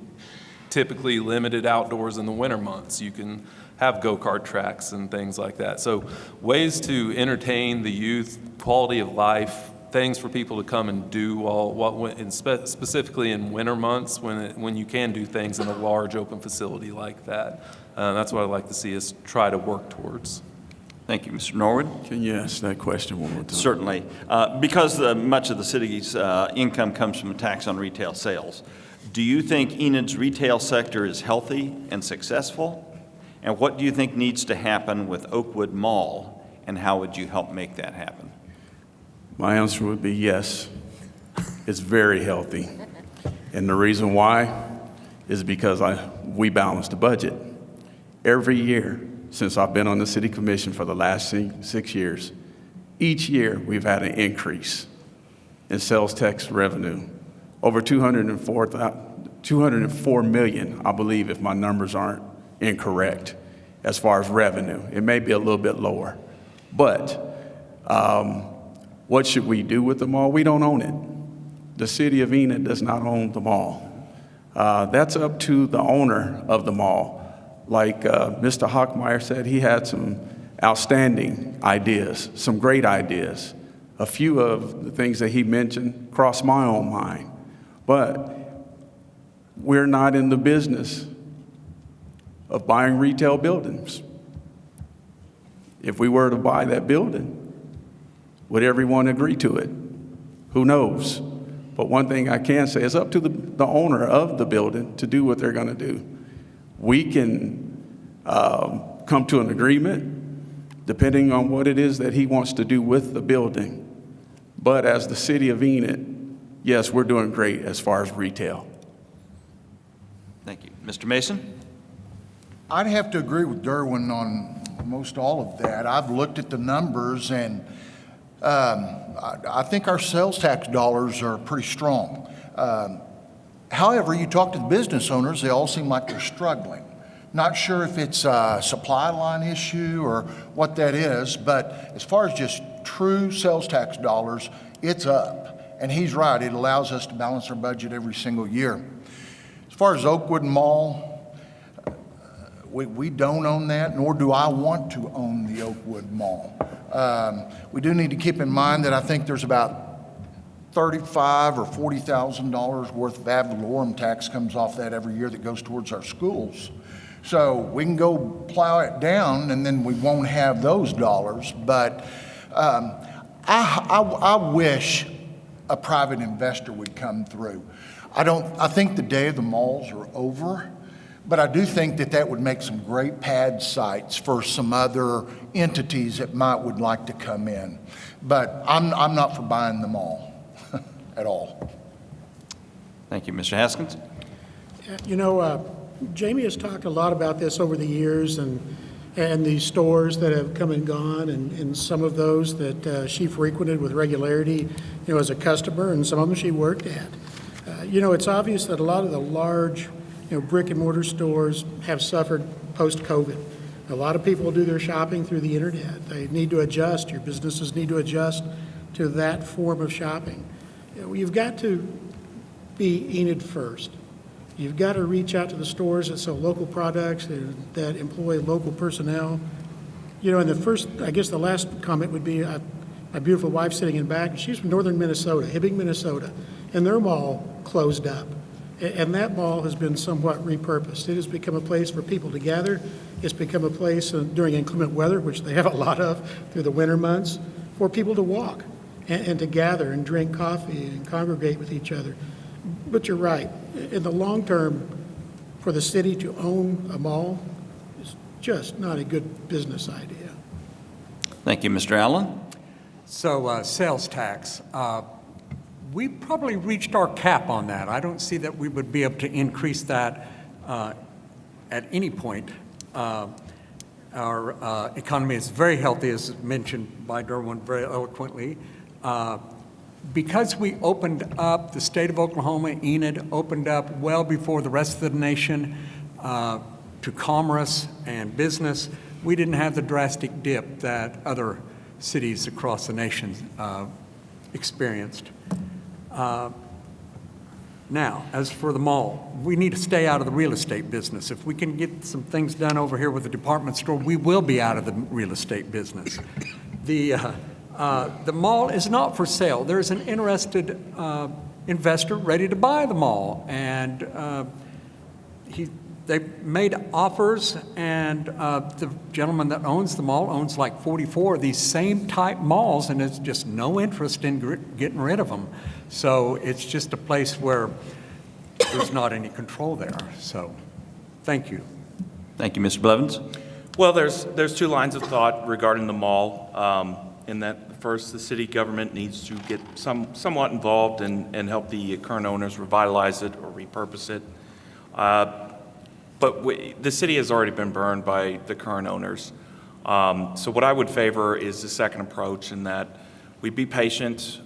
typically limited outdoors in the winter months. You can have go-kart tracks and things like that. So ways to entertain the youth, quality of life, things for people to come and do specifically in winter months when you can do things in a large open facility like that. That's what I'd like to see us try to work towards. Thank you. Mr. Norwood? Can you ask that question one more time? Certainly. Because much of the city's income comes from a tax on retail sales, do you think Enid's retail sector is healthy and successful? And what do you think needs to happen with Oakwood Mall, and how would you help make that happen? My answer would be yes. It's very healthy. And the reason why is because we balance the budget. Every year since I've been on the city commission for the last 6 years, each year we've had an increase in sales tax revenue. Over 204 million, I believe, if my numbers aren't incorrect, as far as revenue. It may be a little bit lower. But what should we do with the mall? We don't own it. The city of Enid does not own the mall. That's up to the owner of the mall. Like Mr. Hockmeyer said, he had some outstanding ideas, some great ideas. A few of the things that he mentioned crossed my own mind. But we're not in the business of buying retail buildings. If we were to buy that building, would everyone agree to it? Who knows? But one thing I can say is up to the owner of the building to do what they're going to do. We can come to an agreement depending on what it is that he wants to do with the building. But as the city of Enid, yes, we're doing great as far as retail. Thank you. Mr. Mason? I'd have to agree with Derwin on most all of that. I've looked at the numbers, and I think our sales tax dollars are pretty strong. However, you talk to the business owners, they all seem like they're struggling. Not sure if it's a supply line issue or what that is, but as far as just true sales tax dollars, it's up. And he's right, it allows us to balance our budget every single year. As far as Oakwood Mall, we don't own that, nor do I want to own the Oakwood Mall. We do need to keep in mind that I think there's about $35,000 or $40,000 worth of ad valorem tax comes off that every year that goes towards our schools. So we can go plow it down, and then we won't have those dollars. But I wish a private investor would come through. I think the day of the malls are over, But I do think that that would make some great pad sites for some other entities that would like to come in. But I'm not for buying them all at all. Thank you. Mr. Haskins? You know, Jamie has talked a lot about this over the years and the stores that have come and gone and some of those that she frequented with regularity, you know, as a customer, and some of them she worked at. You know, it's obvious that a lot of the large, you know, brick and mortar stores have suffered post-COVID. A lot of people do their shopping through the internet. They need to adjust. Your businesses need to adjust to that form of shopping. You know, you've got to be Enid first. You've got to reach out to the stores that sell local products that employ local personnel. You know, and the last comment would be my beautiful wife sitting in back. She's from northern Minnesota, Hibbing, Minnesota, and their mall closed up. And that mall has been somewhat repurposed. It has become a place for people to gather. It's become a place during inclement weather, which they have a lot of through the winter months, for people to walk and to gather and drink coffee and congregate with each other. But you're right. In the long term, for the city to own a mall is just not a good business idea. Thank you, Mr. Allen. So sales tax, we probably reached our cap on that. I don't see that we would be able to increase that at any point. Our economy is very healthy, as mentioned by Derwin very eloquently. Because we opened up, the state of Oklahoma, Enid, opened up well before the rest of the nation to commerce and business, we didn't have the drastic dip that other cities across the nation experienced. Now, as for the mall, we need to stay out of the real estate business. If we can get some things done over here with the department store, we will be out of the real estate business. The mall is not for sale. There's an interested investor ready to buy the mall, and they made offers, and the gentleman that owns the mall owns like 44 of these same type malls, and there's just no interest in getting rid of them. So it's just a place where there's not any control there. So, thank you. Thank you, Mr. Blevins. Well, there's two lines of thought regarding the mall. In that, first, the city government needs to get somewhat involved and help the current owners revitalize it or repurpose it. But the city has already been burned by the current owners. So what I would favor is the second approach, in that we be patient,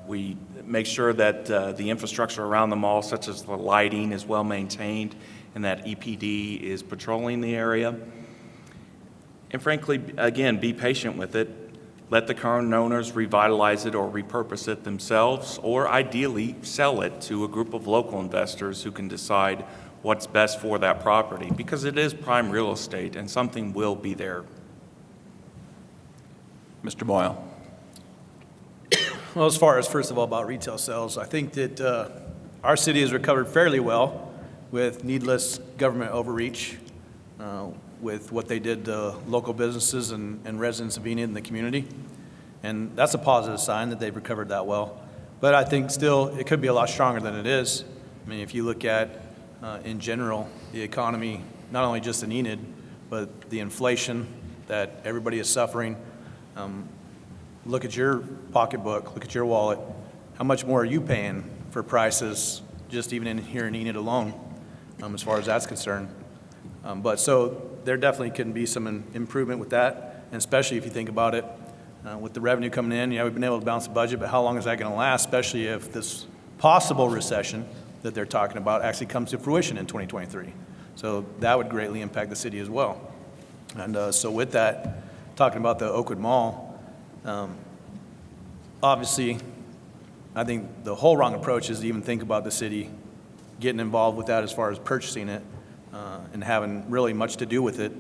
we make sure that the infrastructure around the mall, such as the lighting, is well maintained, and that EPD is patrolling the area. And frankly, again, be patient with it. Let the current owners revitalize it or repurpose it themselves, or ideally sell it to a group of local investors who can decide what's best for that property, because it is prime real estate and something will be there. Mr. Boyle. Well, as far as, first of all, about retail sales, I think that our city has recovered fairly well with needless government overreach, with what they did to local businesses and residents of Enid in the community. And that's a positive sign that they've recovered that well. But I think still it could be a lot stronger than it is. I mean, if you look at, in general, the economy, not only just in Enid, but the inflation that everybody is suffering. Look at your pocketbook, look at your wallet. How much more are you paying for prices just even here in Enid alone, as far as that's concerned? But so there definitely can be some improvement with that, and especially if you think about it, with the revenue coming in, we've been able to balance the budget, but how long is that going to last, especially if this possible recession that they're talking about actually comes to fruition in 2023. So that would greatly impact the city as well. And so with that, talking about the Oakwood Mall, obviously, I think the whole wrong approach is to even think about the city getting involved with that as far as purchasing it and having really much to do with it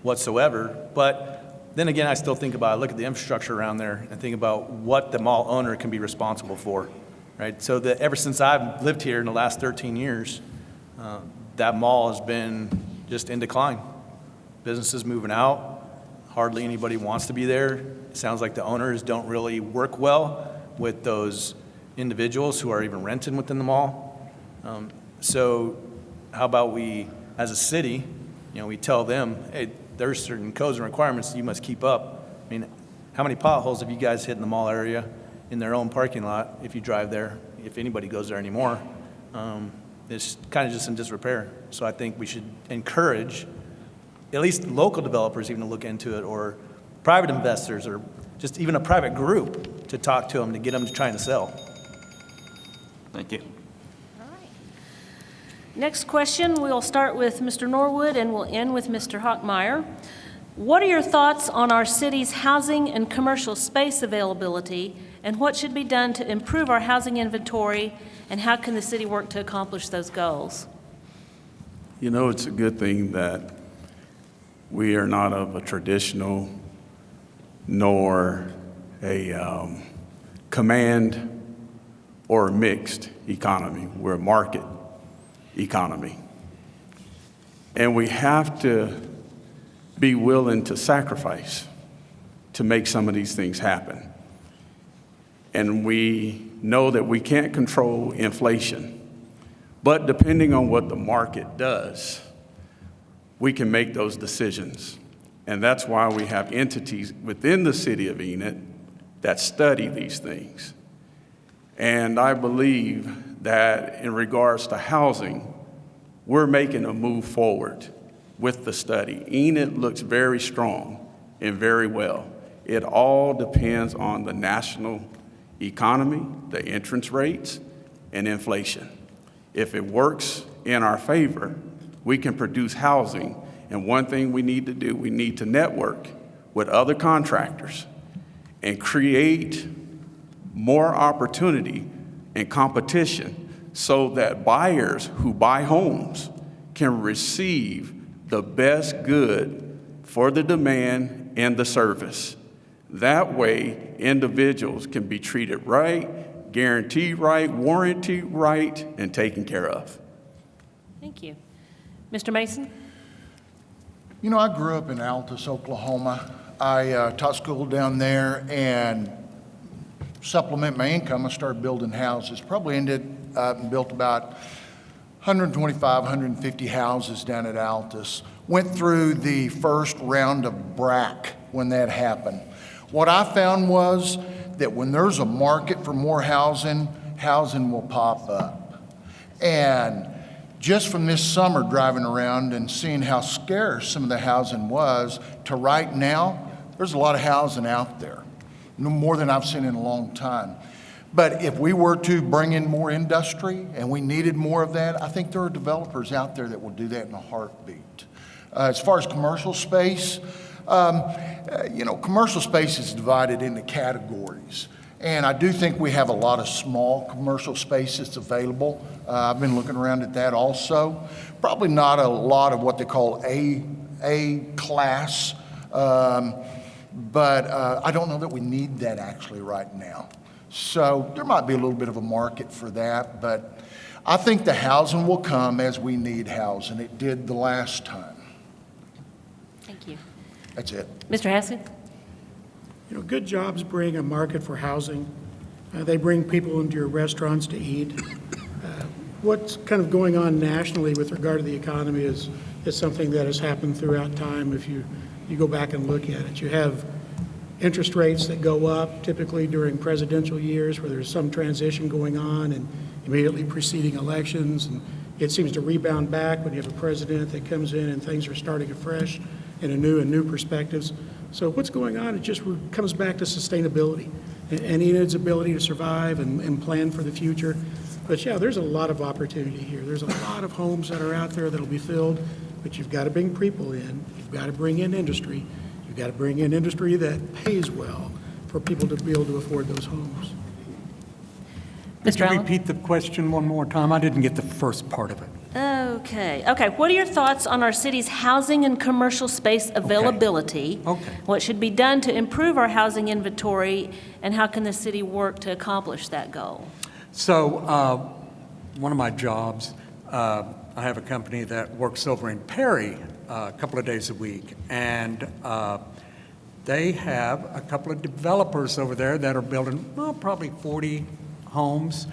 whatsoever. But then again, I still think about it, look at the infrastructure around there and think about what the mall owner can be responsible for, right? So that ever since I've lived here in the last 13 years, that mall has been just in decline. Businesses moving out, hardly anybody wants to be there. It sounds like the owners don't really work well with those individuals who are even renting within the mall. So how about we as a city, we tell them, hey, there's certain codes and requirements that you must keep up. I mean, how many potholes have you guys hit in the mall area in their own parking lot if you drive there, if anybody goes there anymore? It's kind of just in disrepair. So I think we should encourage at least local developers even to look into it, or private investors, or just even a private group to talk to them to get them to trying to sell. Thank you. All right. Next question, we'll start with Mr. Norwood and we'll end with Mr. Hockmeyer. What are your thoughts on our city's housing and commercial space availability, and what should be done to improve our housing inventory, and how can the city work to accomplish those goals? It's a good thing that we are not of a traditional nor a command or a mixed economy. We're a market economy. And we have to be willing to sacrifice to make some of these things happen. And we know that we can't control inflation, but depending on what the market does, we can make those decisions. And that's why we have entities within the city of Enid that study these things. And I believe that in regards to housing, we're making a move forward with the study. Enid looks very strong and very well. It all depends on the national economy, the interest rates, and inflation. If it works in our favor, we can produce housing. And one thing we need to do, we need to network with other contractors and create more opportunity and competition so that buyers who buy homes can receive the best good for the demand and the service. That way, individuals can be treated right, guaranteed right, warranted right, and taken care of. Thank you. Mr. Mason? I grew up in Altus, Oklahoma. I taught school down there, and supplement my income, I started building houses. Probably ended up and built about 125, 150 houses down at Altus. Went through the first round of BRAC when that happened. What I found was that when there's a market for more housing, housing will pop up. And just from this summer driving around and seeing how scarce some of the housing was to right now, there's a lot of housing out there, more than I've seen in a long time. But if we were to bring in more industry and we needed more of that, I think there are developers out there that will do that in a heartbeat. As far as commercial space, commercial space is divided into categories. And I do think we have a lot of small commercial spaces available. I've been looking around at that also. Probably not a lot of what they call A class, but I don't know that we need that actually right now. So there might be a little bit of a market for that, but I think the housing will come as we need housing. It did the last time. Thank you. That's it. Mr. Haskett? Good jobs bring a market for housing. They bring people into your restaurants to eat. What's kind of going on nationally with regard to the economy is something that has happened throughout time if you go back and look at it. You have interest rates that go up typically during presidential years where there's some transition going on and immediately preceding elections, and it seems to rebound back when you have a president that comes in and things are starting afresh in new perspectives. So what's going on, it just comes back to sustainability and Enid's ability to survive and plan for the future. But yeah, there's a lot of opportunity here. There's a lot of homes that are out there that'll be filled, but you've got to bring people in. You've got to bring in industry. You've got to bring in industry that pays well for people to be able to afford those homes. Could Mr. you Allen? repeat the question one more time? I didn't get the first part of it. Okay. What are your thoughts on our city's housing and commercial space availability? Okay. What should be done to improve our housing inventory, and how can the city work to accomplish that goal? So one of my jobs, I have a company that works over in Perry a couple of days a week, and they have a couple of developers over there that are building, probably 40 homes.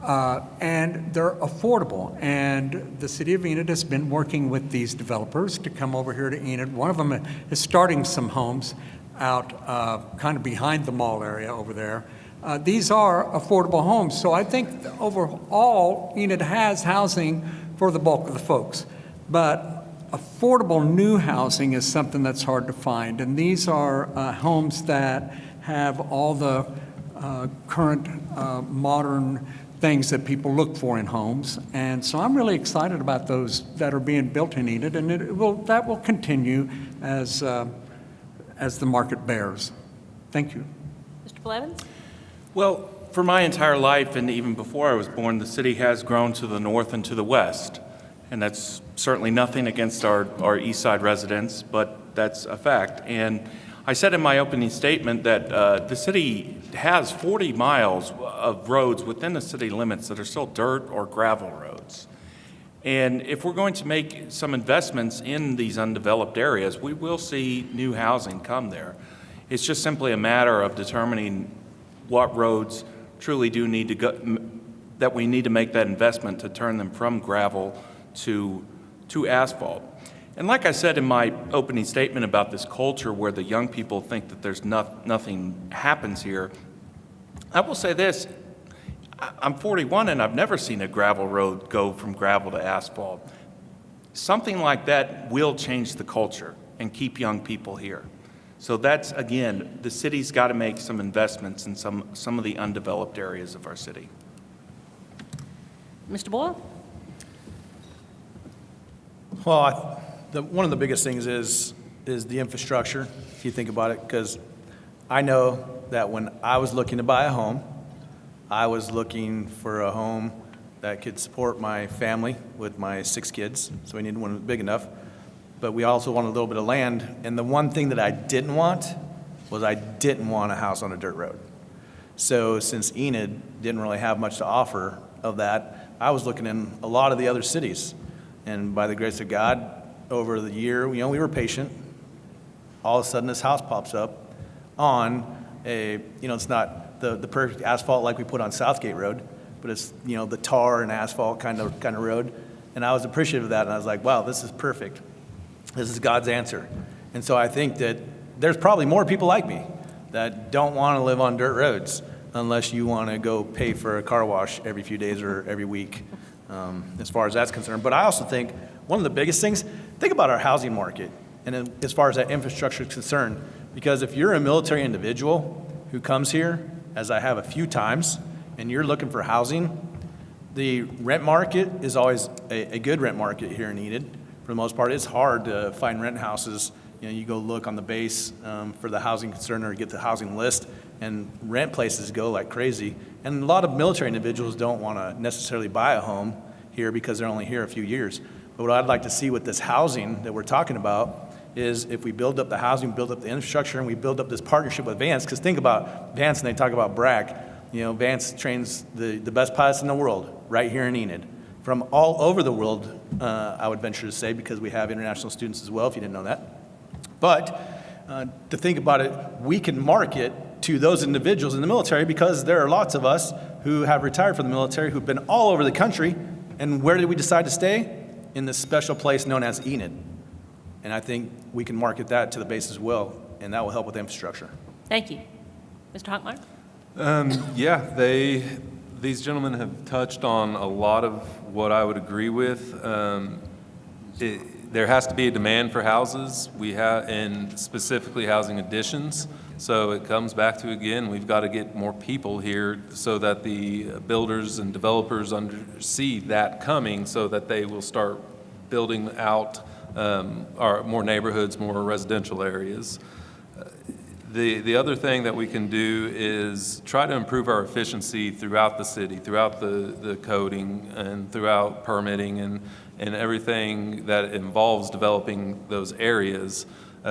and they're affordable. And the city of Enid has been working with these developers to come over here to Enid. One of them is starting some homes out kind of behind the mall area over there. These are affordable homes. So I think overall, Enid has housing for the bulk of the folks. But affordable new housing is something that's hard to find. And these are homes that have all the current modern things that people look for in homes. And so I'm really excited about those that are being built in Enid, and that will continue as the market bears. Thank you. Mr. Blevins? Well, for my entire life, and even before I was born, the city has grown to the north and to the west. And that's certainly nothing against our east side residents, but that's a fact. And I said in my opening statement that the city has 40 miles of roads within the city limits that are still dirt or gravel roads. And if we're going to make some investments in these undeveloped areas, we will see new housing come there. It's just simply a matter of determining what roads truly do need to go, that we need to make that investment to turn them from gravel to asphalt. And like I said in my opening statement about this culture where the young people think that there's nothing happens here, I will say this. I'm 41 and I've never seen a gravel road go from gravel to asphalt. Something like that will change the culture and keep young people here. So that's, again, the city's got to make some investments in some of the undeveloped areas of our city. Mr. Boyle? Well, one of the biggest things is the infrastructure, if you think about it, because I know that when I was looking to buy a home, I was looking for a home that could support my family with my 6 kids, so we needed one big enough. But we also wanted a little bit of land, and the one thing that I didn't want was I didn't want a house on a dirt road. So since Enid didn't really have much to offer of that, I was looking in a lot of the other cities. And by the grace of God, over the year, we were patient. All of a sudden, this house pops up on it's not the perfect asphalt like we put on Southgate Road, but it's, the tar and asphalt kind of road. And I was appreciative of that, and I was like, wow, this is perfect. This is God's answer. And so I think that there's probably more people like me that don't want to live on dirt roads unless you want to go pay for a car wash every few days or every week, as far as that's concerned. But I also think one of the biggest things, think about our housing market, and as far as that infrastructure is concerned, because if you're a military individual who comes here, as I have a few times, and you're looking for housing, the rent market is always a good rent market here in Enid. For the most part, it's hard to find rent houses. You go look on the base for the housing concern or get the housing list, and rent places go like crazy. And a lot of military individuals don't want to necessarily buy a home here because they're only here a few years. But what I'd like to see with this housing that we're talking about is if we build up the housing, build up the infrastructure, and we build up this partnership with Vance, because think about Vance, and they talk about BRAC. Vance trains the best pilots in the world right here in Enid. From all over the world, I would venture to say, because we have international students as well, if you didn't know that. But to think about it, we can market to those individuals in the military because there are lots of us who have retired from the military who've been all over the country. And where did we decide to stay? In this special place known as Enid. And I think we can market that to the base as well, and that will help with infrastructure. Thank you. Mr. Hochmeyer? These gentlemen have touched on a lot of what I would agree with. There has to be a demand for houses. We have, and specifically housing additions. So it comes back to, again, we've got to get more people here so that the builders and developers see that coming, so that they will start building out our more neighborhoods, more residential areas. The other thing that we can do is try to improve our efficiency throughout the city, throughout the coding and throughout permitting and everything that involves developing those areas.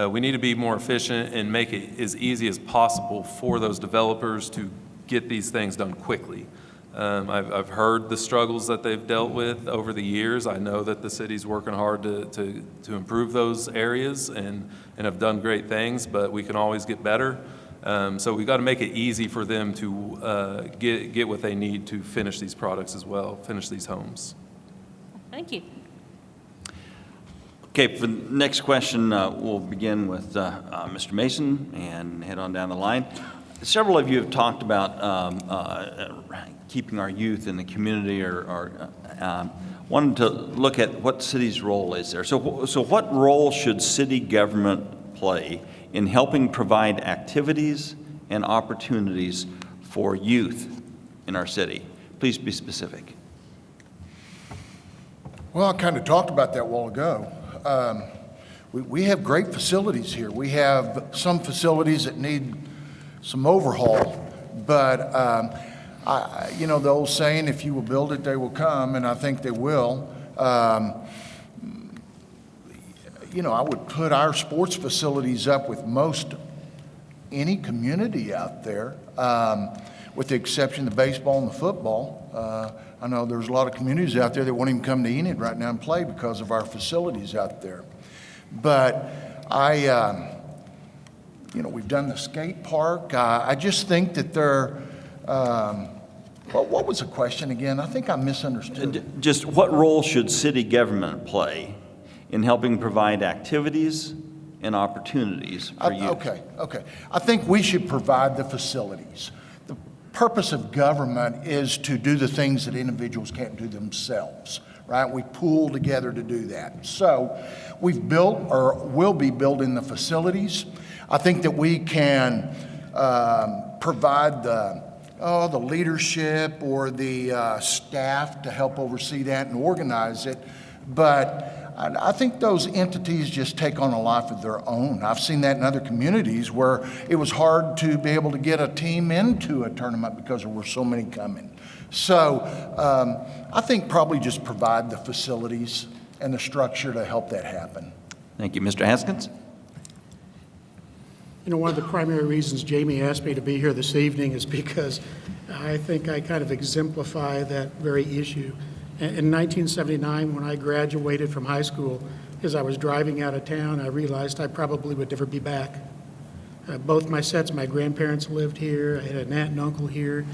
We need to be more efficient and make it as easy as possible for those developers to get these things done quickly. I've heard the struggles that they've dealt with over the years. I know that the city's working hard to improve those areas and have done great things, but we can always get better. So we've got to make it easy for them to get what they need to finish these products as well, finish these homes. Thank you. Okay, for the next question, we'll begin with Mr. Mason and head on down the line. Several of you have talked about keeping our youth in the community or wanted to look at what city's role is there. So what role should city government play in helping provide activities and opportunities for youth in our city? Please be specific. Well, I kind of talked about that a while ago. We have great facilities here. We have some facilities that need some overhaul, but you know, the old saying, if you will build it, they will come, and I think they will. You know, I would put our sports facilities up with most any community out there, with the exception of the baseball and the football. I know there's a lot of communities out there that won't even come to Enid right now and play because of our facilities out there. But you know, we've done the skate park. I just think that they're, what was the question again? I think I misunderstood. Just what role should city government play in helping provide activities and opportunities for youth? Okay. I think we should provide the facilities. The purpose of government is to do the things that individuals can't do themselves, right? We pool together to do that. So we've built or will be building the facilities. I think that we can provide the leadership or the staff to help oversee that and organize it. But I think those entities just take on a life of their own. I've seen that in other communities where it was hard to be able to get a team into a tournament because there were so many coming. So I think probably just provide the facilities and the structure to help that happen. Thank you. Mr. Haskins? You know, one of the primary reasons Jamie asked me to be here this evening is because I think I kind of exemplify that very issue. In 1979, when I graduated from high school, as I was driving out of town, I realized I probably would never be back. Both my sets, my grandparents lived here, I had an aunt and uncle here,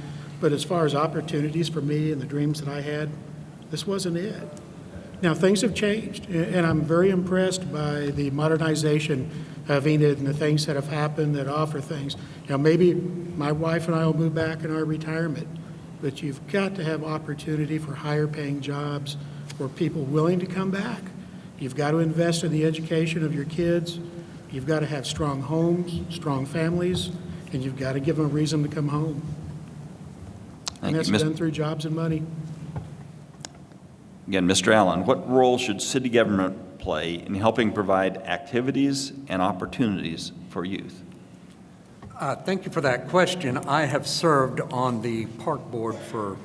but as far as opportunities for me and the dreams that I had, this wasn't it. Now, things have changed, and I'm very impressed by the modernization of Enid and the things that have happened that offer things. Now, maybe my wife and I will move back in our retirement, but you've got to have opportunity for higher paying jobs for people willing to come back. You've got to invest in the education of your kids. You've got to have strong homes, strong families, and you've got to give them a reason to come home. And that's done through jobs and money. Again, Mr. Allen, what role should city government play in helping provide activities and opportunities for youth? Thank you for that question. I have served on the park board for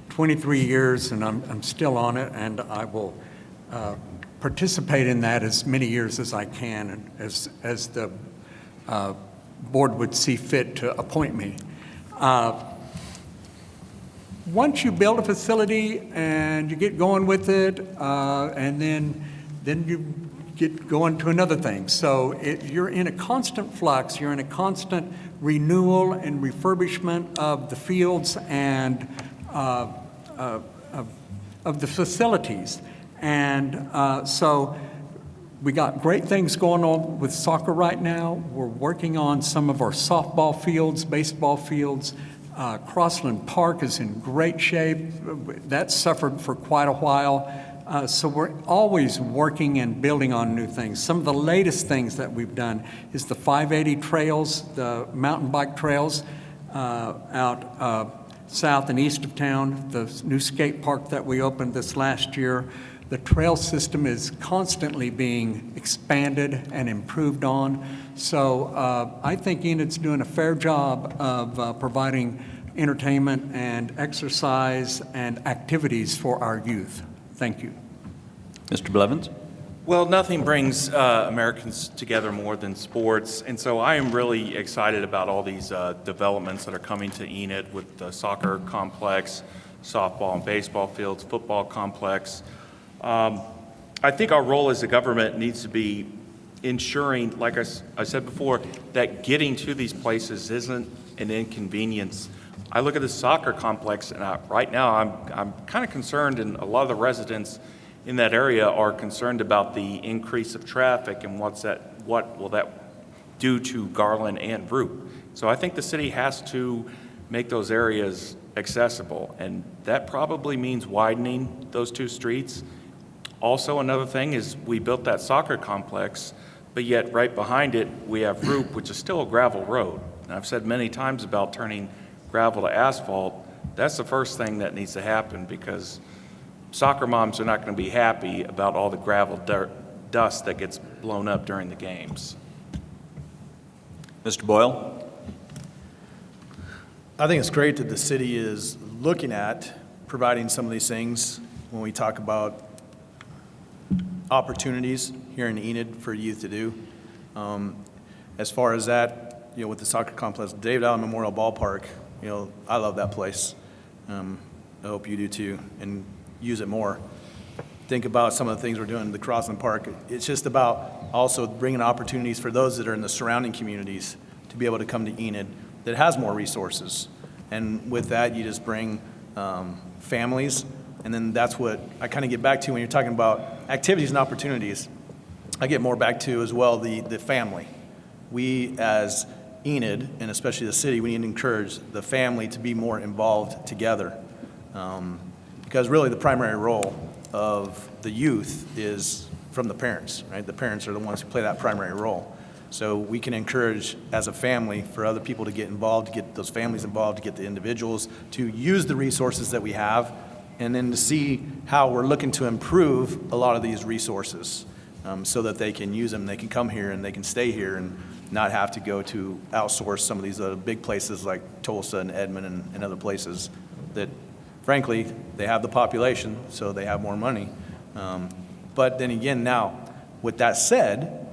23 years, and I'm still on it, and I will participate in that as many years as I can, and as the board would see fit to appoint me. Once you build a facility and you get going with it, and then you get going to another thing. So you're in a constant flux, you're in a constant renewal and refurbishment of the fields and of the facilities. And so we got great things going on with soccer right now. We're working on some of our softball fields, baseball fields. Crossland Park is in great shape. That suffered for quite a while. So we're always working and building on new things. Some of the latest things that we've done is the 580 trails, the mountain bike trails out south and east of town, the new skate park that we opened this last year. The trail system is constantly being expanded and improved on. So I think Enid's doing a fair job of providing entertainment and exercise and activities for our youth. Thank you. Mr. Blevins? Well, nothing brings Americans together more than sports, and so I am really excited about all these developments that are coming to Enid with the soccer complex, softball and baseball fields, football complex. I think our role as a government needs to be ensuring, like I said before, that getting to these places isn't an inconvenience. I look at the soccer complex, and right now I'm kind of concerned, and a lot of the residents in that area are concerned about the increase of traffic and what will that do to Garland and Root. So I think the city has to make those areas accessible, and that probably means widening those two streets. Also, another thing is we built that soccer complex, but yet right behind it we have Root, which is still a gravel road. And I've said many times about turning gravel to asphalt. That's the first thing that needs to happen, because soccer moms are not going to be happy about all the gravel dust that gets blown up during the games. Mr. Boyle? I think it's great that the city is looking at providing some of these things when we talk about opportunities here in Enid for youth to do. As far as that, with the soccer complex, David Allen Memorial Ballpark, I love that place. I hope you do too, and use it more. Think about some of the things we're doing in the Crossland Park. It's just about also bringing opportunities for those that are in the surrounding communities to be able to come to Enid that has more resources. And with that, you just bring families, and then that's what I kind of get back to when you're talking about activities and opportunities. I get more back to as well the family. We as Enid, and especially the city, we need to encourage the family to be more involved together. Because really the primary role of the youth is from the parents, right? The parents are the ones who play that primary role. So we can encourage as a family for other people to get involved, to get those families involved, to get the individuals to use the resources that we have, and then to see how we're looking to improve a lot of these resources so that they can use them, they can come here and they can stay here and not have to go to outsource some of these other big places like Tulsa and Edmond and other places that, frankly, they have the population, so they have more money. But then again, now, with that said,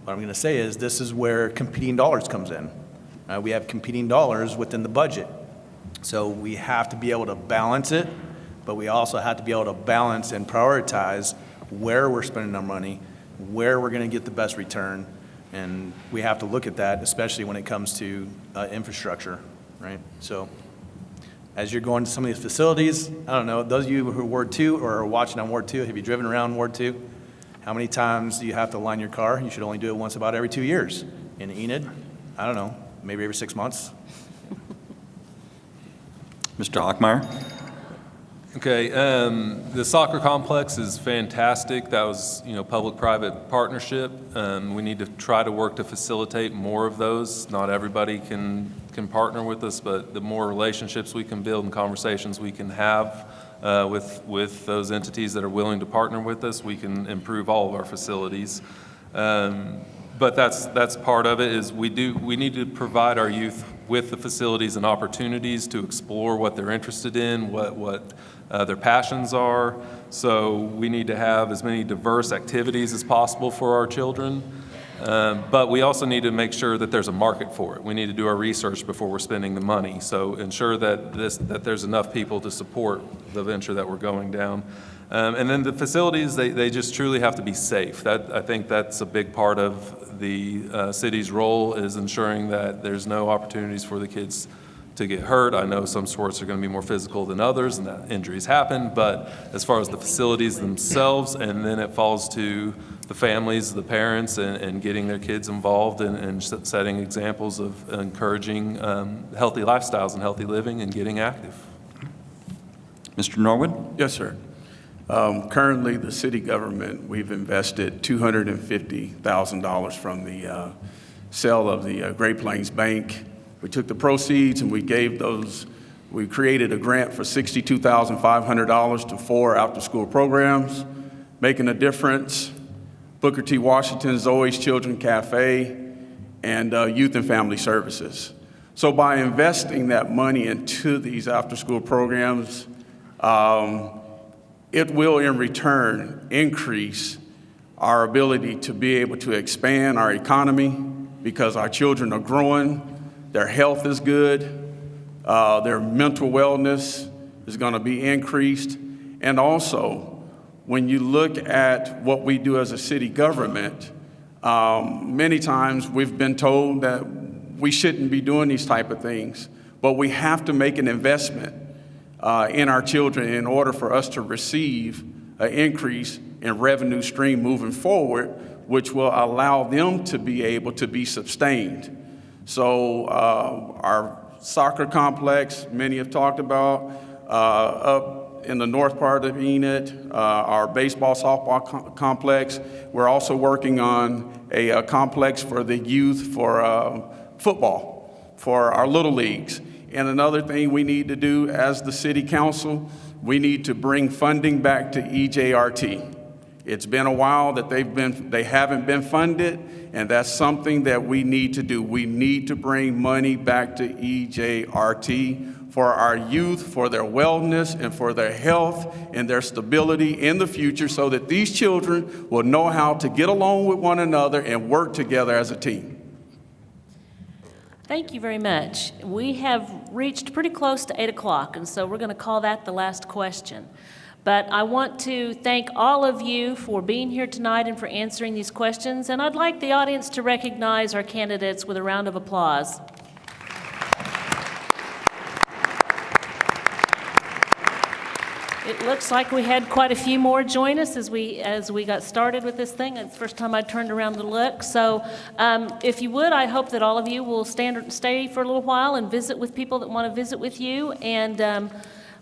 what I'm going to say is this is where competing dollars comes in. We have competing dollars within the budget. So we have to be able to balance it, but we also have to be able to balance and prioritize where we're spending our money, where we're going to get the best return, and we have to look at that, especially when it comes to infrastructure, right? So as you're going to some of these facilities, I don't know, those of you who are Ward 2 or are watching on Ward 2, have you driven around Ward 2? How many times do you have to line your car? You should only do it once about every 2 years. In Enid, I don't know, maybe every 6 months. Mr. Hochmeyer? Okay, the soccer complex is fantastic. That was, public-private partnership. We need to try to work to facilitate more of those. Not everybody can partner with us, but the more relationships we can build and conversations we can have with those entities that are willing to partner with us, we can improve all of our facilities. But that's part of it. Is we need to provide our youth with the facilities and opportunities to explore what they're interested in, what their passions are. So we need to have as many diverse activities as possible for our children. But we also need to make sure that there's a market for it. We need to do our research before we're spending the money. So ensure that there's enough people to support the venture that we're going down. And then the facilities, they just truly have to be safe. I think that's a big part of the city's role, is ensuring that there's no opportunities for the kids to get hurt. I know some sports are going to be more physical than others and that injuries happen, but as far as the facilities themselves, and then it falls to the families, the parents, and getting their kids involved and setting examples of encouraging healthy lifestyles and healthy living and getting active. Mr. Norwood? Yes, sir. Currently, the city government, we've invested $250,000 from the sale of the Great Plains Bank. We took the proceeds and we created a grant for $62,500 to 4 after-school programs, Making a Difference, Booker T. Washington, Zoe's Children Cafe, and Youth and Family Services. So by investing that money into these after-school programs, it will in return increase our ability to be able to expand our economy because our children are growing, their health is good, their mental wellness is going to be increased. And also, when you look at what we do as a city government, Many times we've been told that we shouldn't be doing these type of things, but we have to make an investment in our children in order for us to receive an increase in revenue stream moving forward, which will allow them to be able to be sustained. So our soccer complex, many have talked about, up in the north part of Enid, our baseball, softball complex. We're also working on a complex for the youth for football, for our little leagues. And another thing we need to do as the city council, we need to bring funding back to EJRT. It's been a while that they haven't been funded, and that's something that we need to do. We need to bring money back to EJRT for our youth, for their wellness, and for their health and their stability in the future, so that these children will know how to get along with one another and work together as a team. Thank you very much. We have reached pretty close to 8 o'clock, and so we're going to call that the last question. But I want to thank all of you for being here tonight and for answering these questions, and I'd like the audience to recognize our candidates with a round of applause. It looks like we had quite a few more join us as we got started with this thing. It's the first time I turned around to look. So if you would, I hope that all of you will stay for a little while and visit with people that want to visit with you. And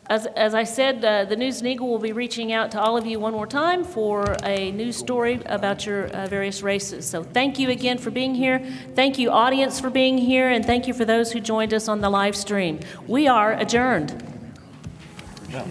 as I said, the News and Eagle will be reaching out to all of you one more time for a news story about your various races. So thank you again for being here. Thank you, audience, for being here. And thank you for those who joined us on the live stream. We are adjourned. Yeah.